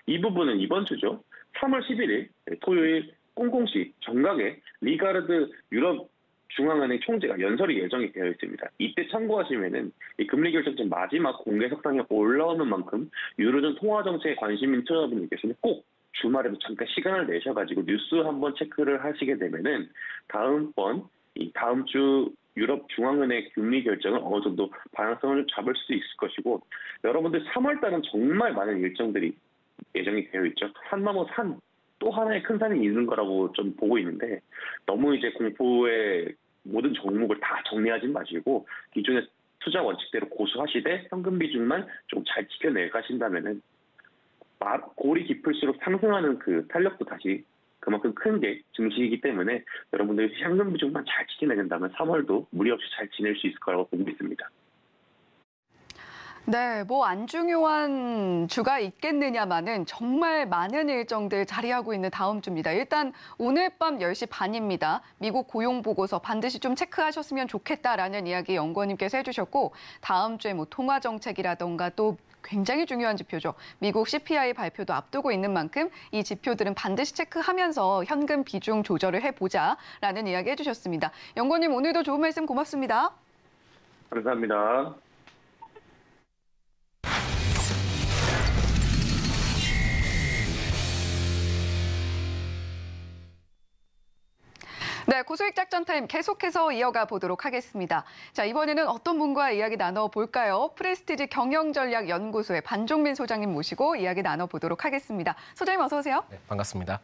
이 부분은 이번 주죠. 3월 11일 토요일 00시 정각에 리가르드 유럽 중앙은행 총재가 연설이 예정이 되어 있습니다. 이때 참고하시면은 이 금리 결정전 마지막 공개 석상에 올라오는 만큼 유로존 통화 정책에 관심 있는 투자자분들께서는 꼭 주말에도 잠깐 시간을 내셔가지고 뉴스 한번 체크를 하시게 되면은 다음 주 유럽 중앙은행 금리 결정은 어느 정도 방향성을 좀 잡을 수 있을 것이고 여러분들 3월 달은 정말 많은 일정들이 예정이 되어 있죠. 산 넘어 산 또 하나의 큰 산이 있는 거라고 좀 보고 있는데 너무 이제 공포의 모든 종목을 다 정리하지 마시고 기존의 투자 원칙대로 고수하시되 현금 비중만 좀 잘 지켜내 가신다면은 골이 깊을수록 상승하는 그 탄력도 다시 그만큼 큰 게 증시이기 때문에 여러분들 현금 비중만 잘 지켜내는다면 3월도 무리 없이 잘 지낼 수 있을 거라고 보고 있습니다. 네, 뭐 안 중요한 주가 있겠느냐마는 정말 많은 일정들 자리하고 있는 다음 주입니다. 일단 오늘 밤 10시 반입니다. 미국 고용보고서 반드시 좀 체크하셨으면 좋겠다라는 이야기 연구원님께서 해주셨고 다음 주에 뭐 통화정책이라던가 또 굉장히 중요한 지표죠. 미국 CPI 발표도 앞두고 있는 만큼 이 지표들은 반드시 체크하면서 현금 비중 조절을 해보자라는 이야기 해주셨습니다. 연구원님 오늘도 좋은 말씀 고맙습니다. 감사합니다. 네, 고수익 작전 타임 계속해서 이어가 보도록 하겠습니다. 자, 이번에는 어떤 분과 이야기 나눠볼까요? 프레스티지 경영전략연구소의 반종민 소장님 모시고 이야기 나눠보도록 하겠습니다. 소장님 어서 오세요. 네, 반갑습니다.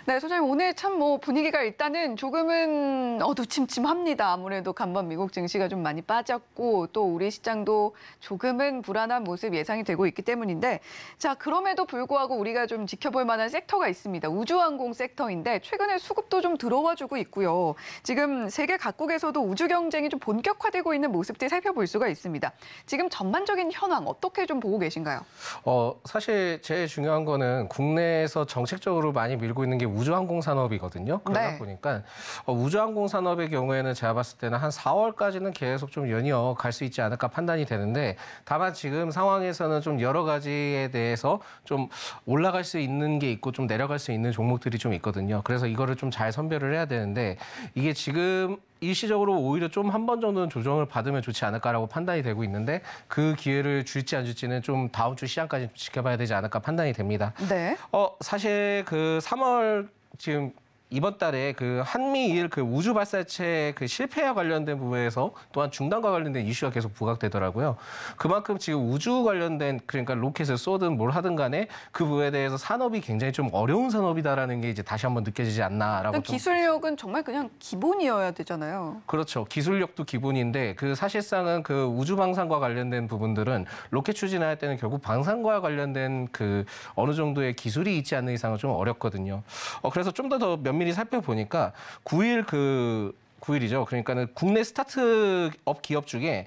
네, 소장님 오늘 참 뭐 분위기가 일단은 조금은 어두침침합니다. 아무래도 간밤 미국 증시가 좀 많이 빠졌고 또 우리 시장도 조금은 불안한 모습 예상이 되고 있기 때문인데 자, 그럼에도 불구하고 우리가 좀 지켜볼 만한 섹터가 있습니다. 우주항공 섹터인데 최근에 수급도 좀 들어와주고 있고요. 지금 세계 각국에서도 우주 경쟁이 좀 본격화되고 있는 모습들 살펴볼 수가 있습니다. 지금 전반적인 현황 어떻게 좀 보고 계신가요? 사실 제일 중요한 거는 국내에서 정책적으로 많이 밀고 있는 게 우주항공 산업이거든요. 그러다 네. 보니까 우주항공 산업의 경우에는 제가 봤을 때는 한 4월까지는 계속 좀 연이어 갈 수 있지 않을까 판단이 되는데 다만 지금 상황에서는 좀 여러 가지에 대해서 좀 올라갈 수 있는 게 있고 좀 내려갈 수 있는 종목들이 좀 있거든요. 그래서 이거를 좀 잘 선별을 해야 되는데 이게 지금 일시적으로 오히려 좀 한 번 정도는 조정을 받으면 좋지 않을까라고 판단이 되고 있는데 그 기회를 줄지 안 줄지는 좀 다음 주 시장까지 지켜봐야 되지 않을까 판단이 됩니다. 네. 사실 그 3월 지금 이번 달에 그 한미일 그 우주 발사체 그 실패와 관련된 부분에서 또한 중단과 관련된 이슈가 계속 부각되더라고요. 그만큼 지금 우주 관련된 그러니까 로켓을 쏘든 뭘 하든 간에 그 부분에 대해서 산업이 굉장히 좀 어려운 산업이다라는 게 이제 다시 한번 느껴지지 않나라고. 기술력은 정말 그냥 기본이어야 되잖아요. 그렇죠. 기술력도 기본인데 그 사실상은 그 우주 방산과 관련된 부분들은 로켓 추진할 때는 결국 방산과 관련된 그 어느 정도의 기술이 있지 않는 이상은 좀 어렵거든요. 그래서 좀 더 면밀히 살펴보니까 9일 그 9일이죠. 그러니까는 국내 스타트업 기업 중에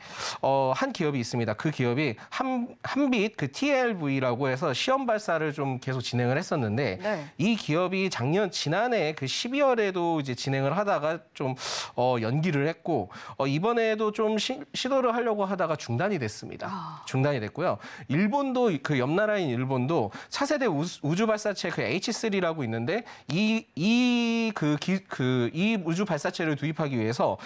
한 기업이 있습니다. 그 기업이 한빛 그 TLV라고 해서 시험 발사를 좀 계속 진행을 했었는데 네. 이 기업이 지난해 그 12월에도 이제 진행을 하다가 좀 연기를 했고 이번에도 좀 시도를 하려고 하다가 중단이 됐습니다. 중단이 됐고요. 일본도 그 옆 나라인 일본도 차세대 우주 발사체 그 H3라고 있는데 이 우주 발사체를 도입하기 위해서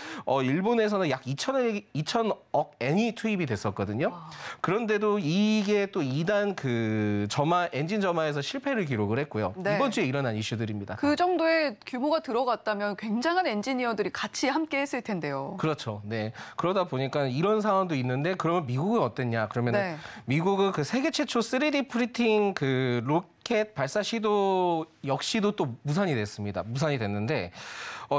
일본에서는 약 2천억 엔이 투입이 됐었거든요. 그런데도 이게 또 2단 그 엔진 점화에서 실패를 기록을 했고요. 네. 이번 주에 일어난 이슈들입니다. 그 정도의 규모가 들어갔다면 굉장한 엔지니어들이 같이 함께 했을 텐데요. 그렇죠. 네. 그러다 보니까 이런 상황도 있는데 그러면 미국은 어땠냐? 그러면 네. 미국은 그 세계 최초 3D 프린팅 그 로켓 발사 시도 역시도 또 무산이 됐습니다. 무산이 됐는데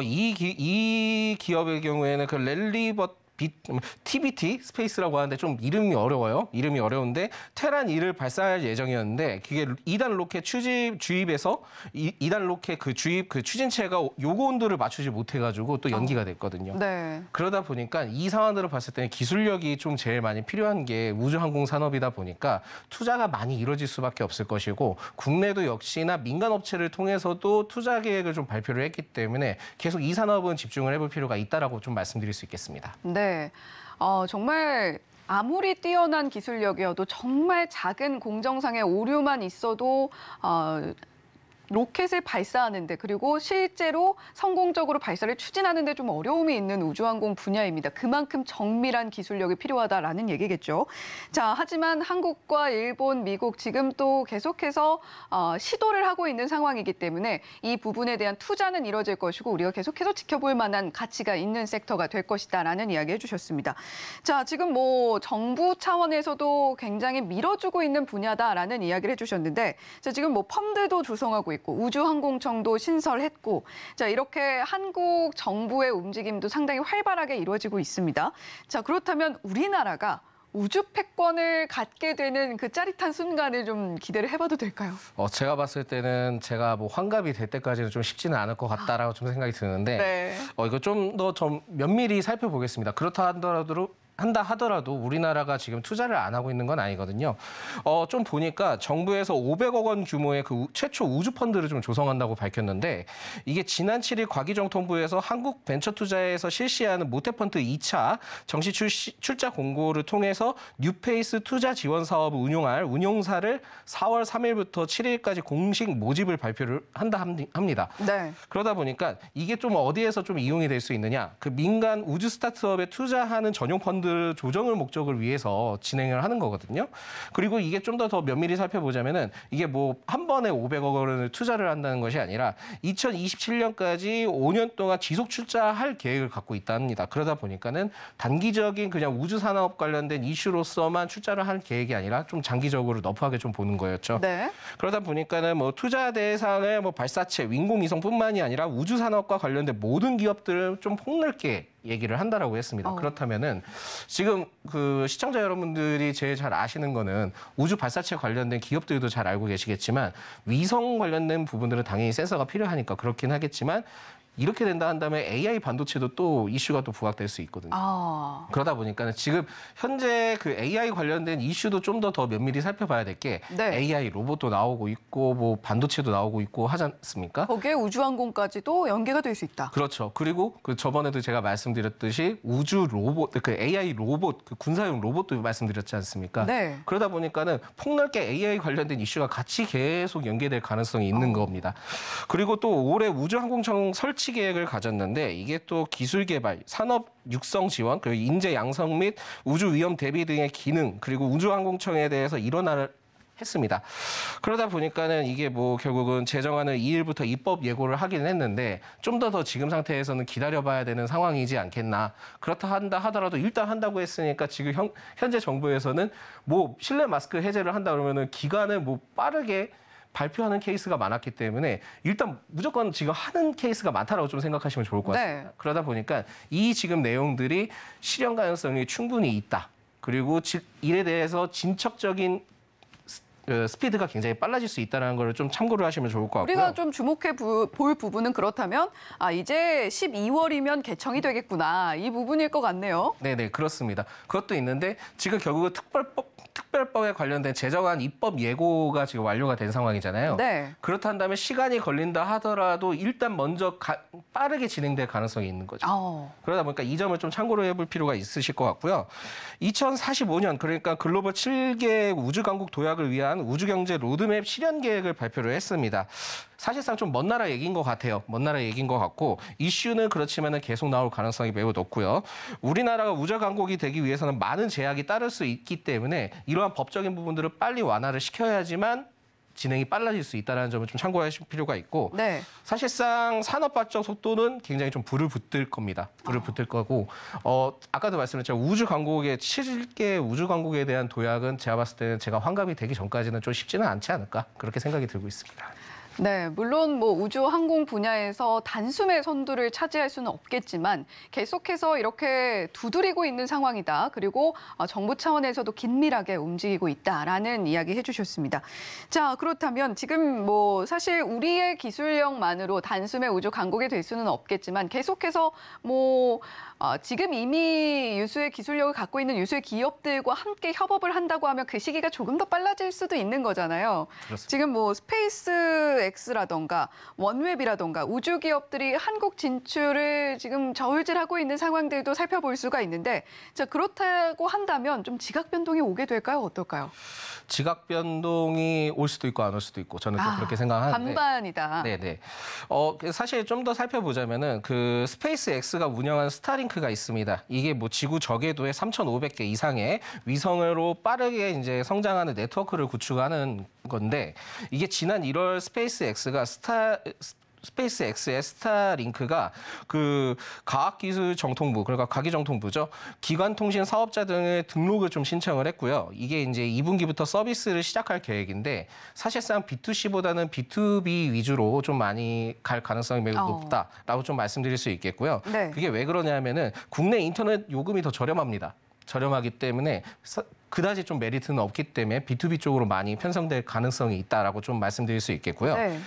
이 기업의 경우에는 그 TBT 스페이스라고 하는데 좀 이름이 어려워요. 이름이 어려운데 테란 2를 발사할 예정이었는데 그게 2단 로켓 주입에서 2단 로켓 그 주입 그 추진체가 요구 온도를 맞추지 못해가지고 또 연기가 됐거든요. 네. 그러다 보니까 이 상황들을 봤을 때는 기술력이 좀 제일 많이 필요한 게 우주항공 산업이다 보니까 투자가 많이 이루어질 수밖에 없을 것이고 국내도 역시나 민간 업체를 통해서도 투자 계획을 좀 발표를 했기 때문에 계속 이 산업은 집중을 해볼 필요가 있다라고 좀 말씀드릴 수 있겠습니다. 네. 정말 아무리 뛰어난 기술력이어도 정말 작은 공정상의 오류만 있어도 로켓을 발사하는데 그리고 실제로 성공적으로 발사를 추진하는데 좀 어려움이 있는 우주항공 분야입니다. 그만큼 정밀한 기술력이 필요하다라는 얘기겠죠. 자, 하지만 한국과 일본, 미국 지금 또 계속해서 시도를 하고 있는 상황이기 때문에 이 부분에 대한 투자는 이뤄질 것이고 우리가 계속해서 지켜볼 만한 가치가 있는 섹터가 될 것이다라는 이야기 해주셨습니다. 자, 지금 뭐 정부 차원에서도 굉장히 밀어주고 있는 분야다라는 이야기를 해주셨는데 자, 지금 뭐 펀드도 조성하고 있고 우주항공청도 신설했고 자 이렇게 한국 정부의 움직임도 상당히 활발하게 이루어지고 있습니다. 자 그렇다면 우리나라가 우주 패권을 갖게 되는 그 짜릿한 순간을 좀 기대를 해봐도 될까요? 제가 봤을 때는 제가 뭐 환갑이 될 때까지는 좀 쉽지는 않을 것 같다라고 좀 생각이 드는데 네. 이거 좀 더 면밀히 살펴보겠습니다. 그렇다 하더라도 우리나라가 지금 투자를 안 하고 있는 건 아니거든요. 좀 보니까 정부에서 500억 원 규모의 그 최초 우주 펀드를 좀 조성한다고 밝혔는데 이게 지난 7일 과기정통부에서 한국벤처투자에서 실시하는 모태펀드 2차 정시 출자 공고를 통해서 뉴페이스 투자 지원 사업을 운용할 운용사를 4월 3일부터 7일까지 공식 모집을 발표를 합니다. 네. 그러다 보니까 이게 좀 어디에서 좀 이용이 될 수 있느냐? 그 민간 우주 스타트업에 투자하는 전용 펀드 조정을 목적을 위해서 진행을 하는 거거든요. 그리고 이게 좀 더 면밀히 살펴보자면은 이게 뭐 한 번에 500억 원을 투자를 한다는 것이 아니라 2027년까지 5년 동안 지속 출자할 계획을 갖고 있다 합니다. 그러다 보니까는 단기적인 그냥 우주 산업 관련된 이슈로서만 출자를 할 계획이 아니라 좀 장기적으로 너프하게 좀 보는 거였죠. 네. 그러다 보니까는 뭐 투자 대상을 뭐 발사체, 인공위성뿐만이 아니라 우주 산업과 관련된 모든 기업들을 좀 폭넓게 얘기를 한다라고 했습니다. 그렇다면은 지금 그 시청자 여러분들이 제일 잘 아시는 거는 우주 발사체 관련된 기업들도 잘 알고 계시겠지만 위성 관련된 부분들은 당연히 센서가 필요하니까 그렇긴 하겠지만 이렇게 된다 한다면 AI 반도체도 또 이슈가 또 부각될 수 있거든요. 그러다 보니까 지금 현재 그 AI 관련된 이슈도 좀 더 면밀히 살펴봐야 될 게 네. AI 로봇도 나오고 있고 뭐 반도체도 나오고 있고 하지 않습니까? 거기에 우주항공까지도 연계가 될 수 있다. 그렇죠. 그리고 그 저번에도 제가 말씀드렸듯이 우주 로봇, 그 AI 로봇, 그 군사용 로봇도 말씀드렸지 않습니까? 네. 그러다 보니까는 폭넓게 AI 관련된 이슈가 같이 계속 연계될 가능성이 있는 겁니다. 그리고 또 올해 우주항공청 설치 계획을 가졌는데 이게 또 기술 개발, 산업 육성 지원, 그리고 인재 양성 및 우주 위험 대비 등의 기능, 그리고 우주항공청에 대해서 일원화를 했습니다. 그러다 보니까는 이게 뭐 결국은 제정안을 2일부터 입법 예고를 하긴 했는데 좀 더 지금 상태에서는 기다려봐야 되는 상황이지 않겠나. 그렇다 하더라도 일단 한다고 했으니까 지금 현재 정부에서는 뭐 실내 마스크 해제를 한다 그러면은 기간을 뭐 빠르게 발표하는 케이스가 많았기 때문에 일단 무조건 지금 하는 케이스가 많다라고 좀 생각하시면 좋을 것 같습니다. 네. 그러다 보니까 이 지금 내용들이 실현 가능성이 충분히 있다. 그리고 이에 대해서 진척적인 그 스피드가 굉장히 빨라질 수 있다는 걸 좀 참고를 하시면 좋을 것 같고요. 우리가 좀 주목해 볼 부분은 그렇다면 이제 12월이면 개청이 되겠구나. 이 부분일 것 같네요. 네네, 그렇습니다. 그것도 있는데 지금 결국은 특별법에 관련된 제정안 입법 예고가 지금 완료가 된 상황이잖아요. 네. 그렇다면 시간이 걸린다 하더라도 일단 먼저 빠르게 진행될 가능성이 있는 거죠. 그러다 보니까 이 점을 좀 참고로 해볼 필요가 있으실 것 같고요. 2045년 그러니까 글로벌 7개 우주강국 도약을 위한 우주경제 로드맵 실현 계획을 발표를 했습니다. 사실상 좀 먼 나라 얘기인 것 같아요. 먼 나라 얘기인 것 같고 이슈는 그렇지만 계속 나올 가능성이 매우 높고요. 우리나라가 우주강국이 되기 위해서는 많은 제약이 따를 수 있기 때문에 이러한 법적인 부분들을 빨리 완화를 시켜야지만 진행이 빨라질 수 있다는 점을 좀 참고하실 필요가 있고 네. 사실상 산업 발전 속도는 굉장히 좀 불을 붙을 겁니다. 불을 붙을 거고 아까도 말씀드렸지만 우주 강국의 7개 우주 강국에 대한 도약은 제가 봤을 때는 제가 환갑이 되기 전까지는 좀 쉽지는 않지 않을까 그렇게 생각이 들고 있습니다. 네, 물론 뭐 우주 항공 분야에서 단숨에 선두를 차지할 수는 없겠지만 계속해서 이렇게 두드리고 있는 상황이다. 그리고 정부 차원에서도 긴밀하게 움직이고 있다라는 이야기 해주셨습니다. 자, 그렇다면 지금 뭐 사실 우리의 기술력만으로 단숨에 우주 강국이 될 수는 없겠지만 계속해서 뭐 지금 이미 유수의 기술력을 갖고 있는 유수의 기업들과 함께 협업을 한다고 하면 그 시기가 조금 더 빨라질 수도 있는 거잖아요. 그렇습니다. 지금 뭐 스페이스 X라던가 원웹이라던가 우주 기업들이 한국 진출을 지금 저울질하고 있는 상황들도 살펴볼 수가 있는데 자, 그렇다고 한다면 좀 지각 변동이 오게 될까요? 어떨까요? 지각 변동이 올 수도 있고 안 올 수도 있고 저는 좀 그렇게 생각하는데 반반이다. 네네. 사실 좀 더 살펴보자면은 그 스페이스 X가 운영하는 스타링크가 있습니다. 이게 뭐 지구 저궤도에 3,500개 이상의 위성으로 빠르게 이제 성장하는 네트워크를 구축하는 건데 이게 지난 1월 스페이스 X가 스페이스 X의 스타링크가 그 과학기술정통부, 그러니까 과기정통부죠. 기관통신 사업자 등의 등록을 좀 신청을 했고요. 이게 이제 2분기부터 서비스를 시작할 계획인데 사실상 B2C보다는 B2B 위주로 좀 많이 갈 가능성이 매우 높다라고 좀 말씀드릴 수 있겠고요. 네. 그게 왜 그러냐면은 국내 인터넷 요금이 더 저렴합니다. 저렴하기 때문에 그다지 좀 메리트는 없기 때문에 B2B 쪽으로 많이 편성될 가능성이 있다라고 좀 말씀드릴 수 있겠고요. 네.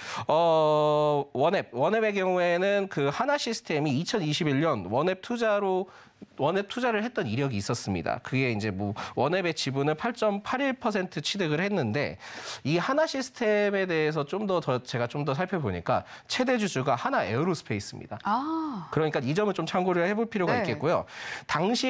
원앱의 경우에는 그 하나 시스템이 2021년 원앱 투자를 했던 이력이 있었습니다. 그게 이제 뭐 원앱의 지분을 8.81% 취득을 했는데 이 하나 시스템에 대해서 제가 좀 더 살펴보니까 최대 주주가 하나 에어로스페이스입니다. 그러니까 이 점을 좀 참고를 해볼 필요가 있겠고요.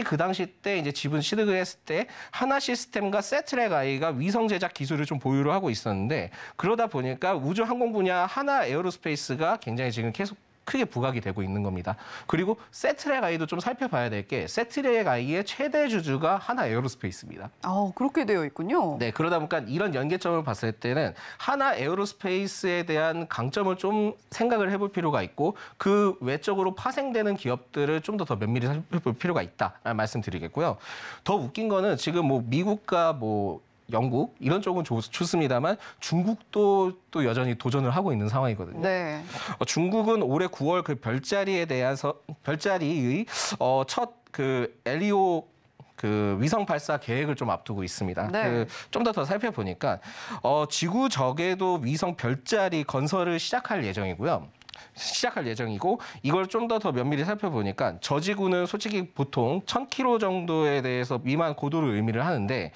그 당시 때 이제 지분 취득을 했을 때 하나 시스템과 세트랙 아이가 위성 제작 기술을 좀 보유를 하고 있었는데 그러다 보니까 우주 항공 분야 하나 에어로스페이스가 굉장히 지금 계속 크게 부각이 되고 있는 겁니다. 그리고 세트랙 아이도 좀 살펴봐야 될 게 세트랙 아이의 최대 주주가 하나 에어로스페이스입니다. 그렇게 되어 있군요. 네, 그러다 보니까 이런 연계점을 봤을 때는 하나 에어로스페이스에 대한 강점을 좀 생각을 해볼 필요가 있고 그 외적으로 파생되는 기업들을 좀 더 면밀히 살펴볼 필요가 있다라는 말씀드리겠고요. 더 웃긴 거는 지금 뭐 미국과 뭐 영국 이런 쪽은 좋습니다만 중국도 또 여전히 도전을 하고 있는 상황이거든요. 네. 중국은 올해 9월 그 별자리의 첫 그 LEO 그 위성 발사 계획을 좀 앞두고 있습니다. 네. 좀 더 살펴보니까 지구 저궤도 위성 별자리 건설을 시작할 예정이고 이걸 좀 더 면밀히 살펴보니까 저지구는 솔직히 보통 1,000km 정도에 대해서 미만 고도를 의미를 하는데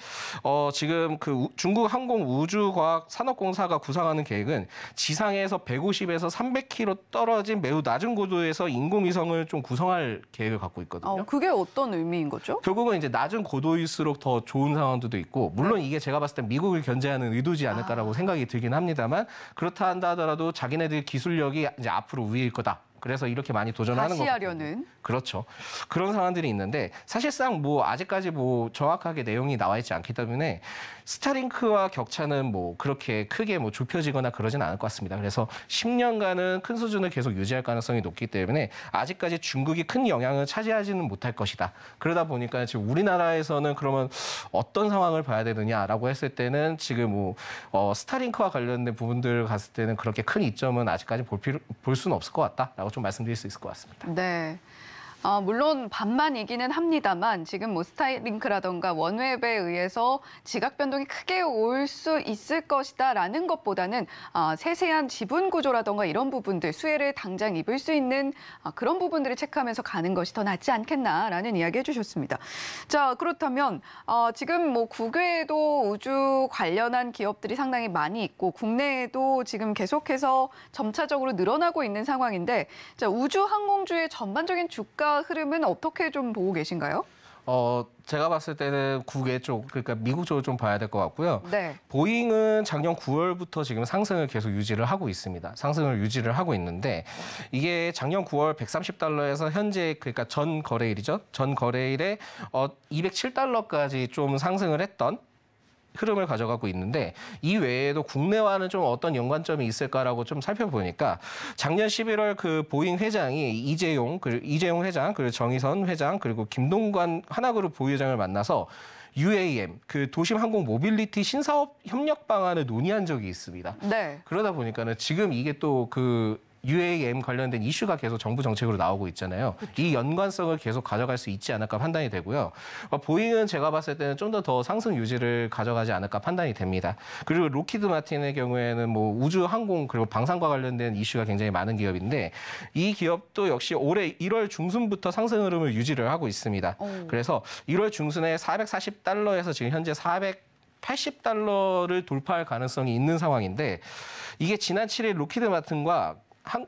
지금 그 중국 항공우주과학산업공사가 구상하는 계획은 지상에서 150에서 300km 떨어진 매우 낮은 고도에서 인공위성을 좀 구성할 계획을 갖고 있거든요. 그게 어떤 의미인 거죠? 결국은 이제 낮은 고도일수록 더 좋은 상황들도 있고 물론 이게 제가 봤을 때 미국을 견제하는 의도지 않을까라고 생각이 들긴 합니다만 그렇다 한다 하더라도 자기네들 기술력이 이제 앞으로 우위일 거다. 그래서 이렇게 많이 도전하는 다시 거죠. 하려는. 그렇죠. 그런 상황들이 있는데 사실상 뭐 아직까지 뭐 정확하게 내용이 나와 있지 않기 때문에 스타링크와 격차는 뭐 그렇게 크게 뭐 좁혀지거나 그러진 않을 것 같습니다. 그래서 10년간은 큰 수준을 계속 유지할 가능성이 높기 때문에 아직까지 중국이 큰 영향을 차지하지는 못할 것이다. 그러다 보니까 지금 우리나라에서는 그러면 어떤 상황을 봐야 되느냐라고 했을 때는 지금 뭐 스타링크와 관련된 부분들을 갔을 때는 그렇게 큰 이점은 아직까지 볼 수는 없을 것 같다라고 좀 말씀드릴 수 있을 것 같습니다. 네. 물론 반만이기는 합니다만 지금 뭐 스타링크라던가 원웹에 의해서 지각 변동이 크게 올 수 있을 것이다라는 것보다는 세세한 지분 구조라던가 이런 부분들, 수혜를 당장 입을 수 있는 그런 부분들을 체크하면서 가는 것이 더 낫지 않겠나라는 이야기 해주셨습니다. 자, 그렇다면 지금 뭐 국외에도 우주 관련한 기업들이 상당히 많이 있고 국내에도 지금 계속해서 점차적으로 늘어나고 있는 상황인데, 자, 우주 항공주의 전반적인 주가 흐름은 어떻게 좀 보고 계신가요? 제가 봤을 때는 국외 쪽, 그러니까 미국 쪽을 좀 봐야 될 것 같고요. 네. 보잉은 작년 9월부터 지금 상승을 계속 유지를 하고 있습니다. 상승을 유지를 하고 있는데 이게 작년 9월 130달러에서 현재 그러니까 전 거래일이죠. 전 거래일에 207달러까지 좀 상승을 했던 흐름을 가져가고 있는데 이 외에도 국내와는 좀 어떤 연관점이 있을까라고 좀 살펴보니까 작년 11월 그 보잉 회장이 이재용 회장, 그리고 정의선 회장, 그리고 김동관 하나그룹 부회장을 만나서 UAM, 그 도심 항공 모빌리티 신사업 협력 방안을 논의한 적이 있습니다. 네. 그러다 보니까는 지금 이게 또 그 UAM 관련된 이슈가 계속 정부 정책으로 나오고 있잖아요. 그렇죠. 이 연관성을 계속 가져갈 수 있지 않을까 판단이 되고요. 보잉은 제가 봤을 때는 좀 더 상승 유지를 가져가지 않을까 판단이 됩니다. 그리고 로키드 마틴의 경우에는 뭐 우주 항공 그리고 방산과 관련된 이슈가 굉장히 많은 기업인데 이 기업도 역시 올해 1월 중순부터 상승 흐름을 유지를 하고 있습니다. 그래서 1월 중순에 440달러에서 지금 현재 480달러를 돌파할 가능성이 있는 상황인데 이게 지난 7일 로키드 마틴과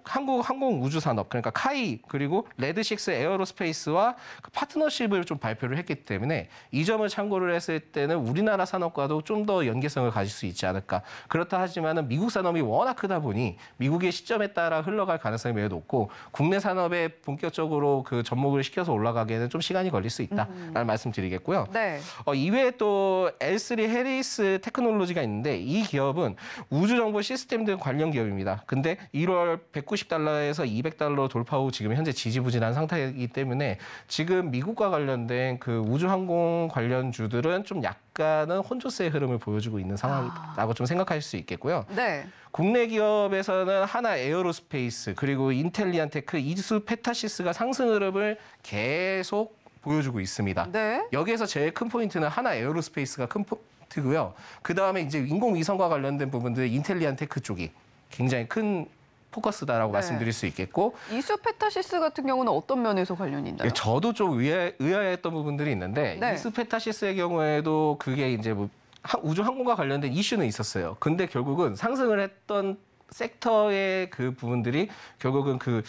한국 항공우주산업, 그러니까 카이 그리고 레드식스 에어로스페이스와 그 파트너십을 좀 발표를 했기 때문에 이 점을 참고를 했을 때는 우리나라 산업과도 좀 더 연계성을 가질 수 있지 않을까. 그렇다 하지만은 미국 산업이 워낙 크다 보니 미국의 시점에 따라 흘러갈 가능성이 매우 높고 국내 산업에 본격적으로 그 접목을 시켜서 올라가기에는 좀 시간이 걸릴 수 있다라는 말씀드리겠고요. 네. 이외에 또 L3 해리스 테크놀로지가 있는데 이 기업은 우주정보 시스템 등 관련 기업입니다. 근데 1월 190달러에서 200달러 돌파 후 지금 현재 지지부진한 상태이기 때문에 지금 미국과 관련된 그 우주항공 관련주들은 좀 약간은 혼조세의 흐름을 보여주고 있는 상황이라고 좀 생각하실 수 있겠고요. 네. 국내 기업에서는 하나 에어로스페이스 그리고 인텔리안테크, 이수페타시스가 상승 흐름을 계속 보여주고 있습니다. 네. 여기에서 제일 큰 포인트는 하나 에어로스페이스가 큰 포인트고요. 그다음에 이제 인공위성과 관련된 부분들 인텔리안테크 쪽이 굉장히 큰 포커스다라고 네. 말씀드릴 수 있겠고 이수페타시스 같은 경우는 어떤 면에서 관련이 있나요? 저도 좀 의아했던 부분들이 있는데 네. 이수페타시스의 경우에도 그게 이제 뭐 우주 항공과 관련된 이슈는 있었어요. 근데 결국은 상승을 했던 섹터의 그 부분들이 결국은 그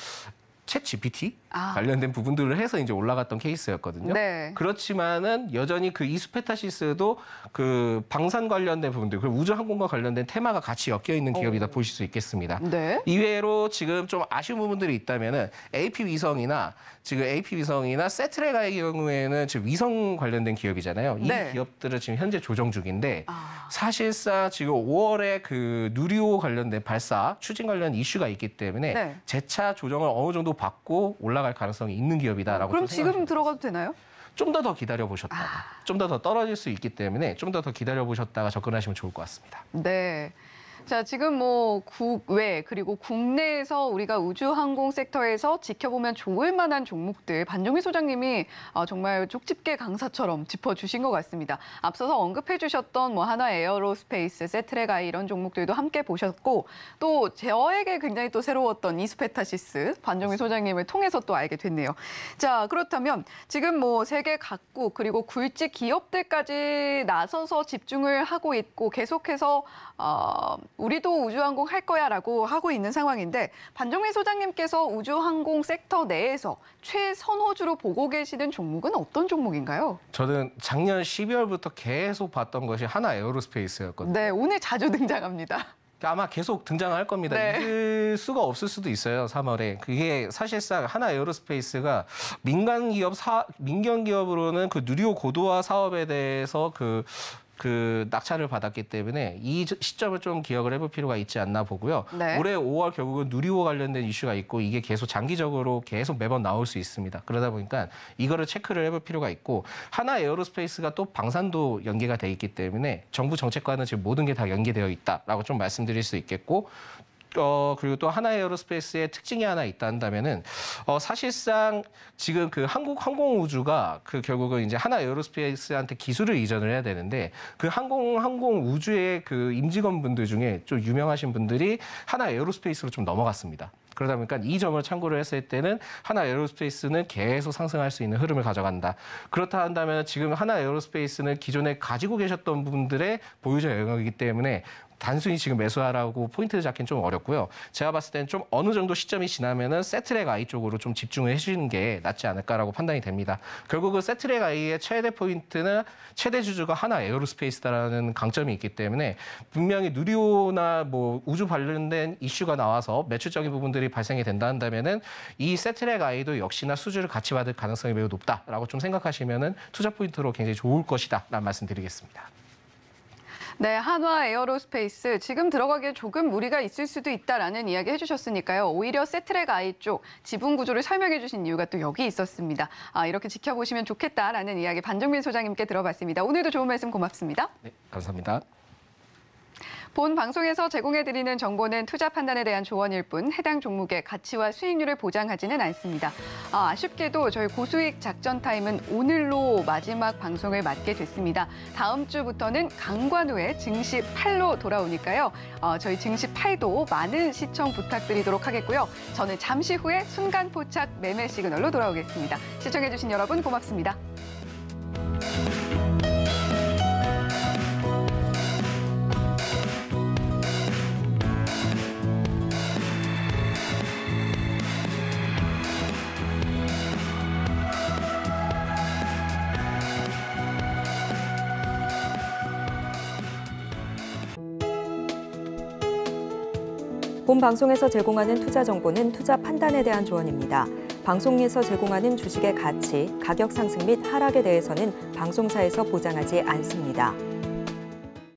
챗 GPT 관련된 부분들을 해서 이제 올라갔던 케이스였거든요. 네. 그렇지만은 여전히 그 이수페타시스도 그 방산 관련된 부분들, 그리고 우주 항공과 관련된 테마가 같이 엮여 있는 기업이다 보실 수 있겠습니다. 네. 이외로 지금 좀 아쉬운 부분들이 있다면은 AP 위성이나 세트레가의 경우에는 지금 위성 관련된 기업이잖아요. 이 네. 기업들은 지금 현재 조정 중인데 사실상 지금 5월에 그 누리호 관련된 발사 추진 관련 이슈가 있기 때문에 네. 재차 조정을 어느 정도 받고 올라갈 가능성이 있는 기업이다라고. 그럼 좀 지금 들어가도 되나요? 좀 더 기다려 보셨다가 좀 더 떨어질 수 있기 때문에 좀 더 기다려 보셨다가 접근하시면 좋을 것 같습니다. 네. 자, 지금 뭐 국외 그리고 국내에서 우리가 우주항공 섹터에서 지켜보면 좋을 만한 종목들 반종희 소장님이 정말 쪽집게 강사처럼 짚어주신 것 같습니다. 앞서서 언급해 주셨던 뭐 하나 에어로스페이스, 세트레가이 이런 종목들도 함께 보셨고 또 저에게 굉장히 또 새로웠던 이수페타시스 반종희 소장님을 통해서 또 알게 됐네요. 자, 그렇다면 지금 뭐 세계 각국 그리고 굴지 기업들까지 나서서 집중을 하고 있고 계속해서 우리도 우주항공 할 거야라고 하고 있는 상황인데 반종희 소장님께서 우주항공 섹터 내에서 최선호주로 보고 계시는 종목은 어떤 종목인가요? 저는 작년 12월부터 계속 봤던 것이 하나 에어로스페이스였거든요. 네, 오늘 자주 등장합니다. 아마 계속 등장할 겁니다. 네. 잊을 수가 없을 수도 있어요. 3월에. 그게 사실상 하나 에어로스페이스가 민간 기업으로는 그 누리호 고도화 사업에 대해서 그 낙찰을 받았기 때문에 이 시점을 좀 기억을 해볼 필요가 있지 않나 보고요. 네. 올해 5월 결국은 누리호 관련된 이슈가 있고 이게 계속 장기적으로 계속 매번 나올 수 있습니다. 그러다 보니까 이거를 체크를 해볼 필요가 있고 하나 에어로스페이스가 또 방산도 연계가 돼 있기 때문에 정부 정책과는 지금 모든 게 다 연계되어 있다라고 좀 말씀드릴 수 있겠고 그리고 또 하나에어로스페이스의 특징이 하나 있다 한다면은 사실상 지금 그 한국 항공우주가 그 결국은 이제 하나에어로스페이스한테 기술을 이전을 해야 되는데 그 항공우주의 그 임직원분들 중에 좀 유명하신 분들이 하나에어로스페이스로 좀 넘어갔습니다. 그러다 보니까 이 점을 참고를 했을 때는 하나에어로스페이스는 계속 상승할 수 있는 흐름을 가져간다. 그렇다 한다면 지금 하나에어로스페이스는 기존에 가지고 계셨던 분들의 보유자 영역이기 때문에 단순히 지금 매수하라고 포인트를 잡기는 좀 어렵고요. 제가 봤을 때는 좀 어느 정도 시점이 지나면은 세트랙 I 쪽으로 좀 집중을 해주는 게 낫지 않을까라고 판단이 됩니다. 결국은 세트랙 I의 최대 포인트는 최대 주주가 하나에어로스페이스다라는 강점이 있기 때문에 분명히 누리호나 뭐 우주 관련된 이슈가 나와서 매출적인 부분들이 발생이 된다 한다면은 이 세트랙 I도 역시나 수주를 같이 받을 가능성이 매우 높다라고 좀 생각하시면은 투자 포인트로 굉장히 좋을 것이다라는 말씀드리겠습니다. 네, 한화 에어로스페이스 지금 들어가기에 조금 무리가 있을 수도 있다라는 이야기 해주셨으니까요. 오히려 세트랙 I 쪽 지분 구조를 설명해 주신 이유가 또 여기 있었습니다. 이렇게 지켜보시면 좋겠다라는 이야기 반정민 소장님께 들어봤습니다. 오늘도 좋은 말씀 고맙습니다. 네, 감사합니다. 본 방송에서 제공해드리는 정보는 투자 판단에 대한 조언일 뿐 해당 종목의 가치와 수익률을 보장하지는 않습니다. 아쉽게도 저희 고수익 작전 타임은 오늘로 마지막 방송을 맞게 됐습니다. 다음 주부터는 강관우의 증시 8로 돌아오니까요. 저희 증시 8도 많은 시청 부탁드리도록 하겠고요. 저는 잠시 후에 순간 포착 매매 시그널로 돌아오겠습니다. 시청해주신 여러분 고맙습니다. 본 방송에서 제공하는 투자 정보는 투자 판단에 대한 조언입니다. 방송에서 제공하는 주식의 가치, 가격 상승 및 하락에 대해서는 방송사에서 보장하지 않습니다.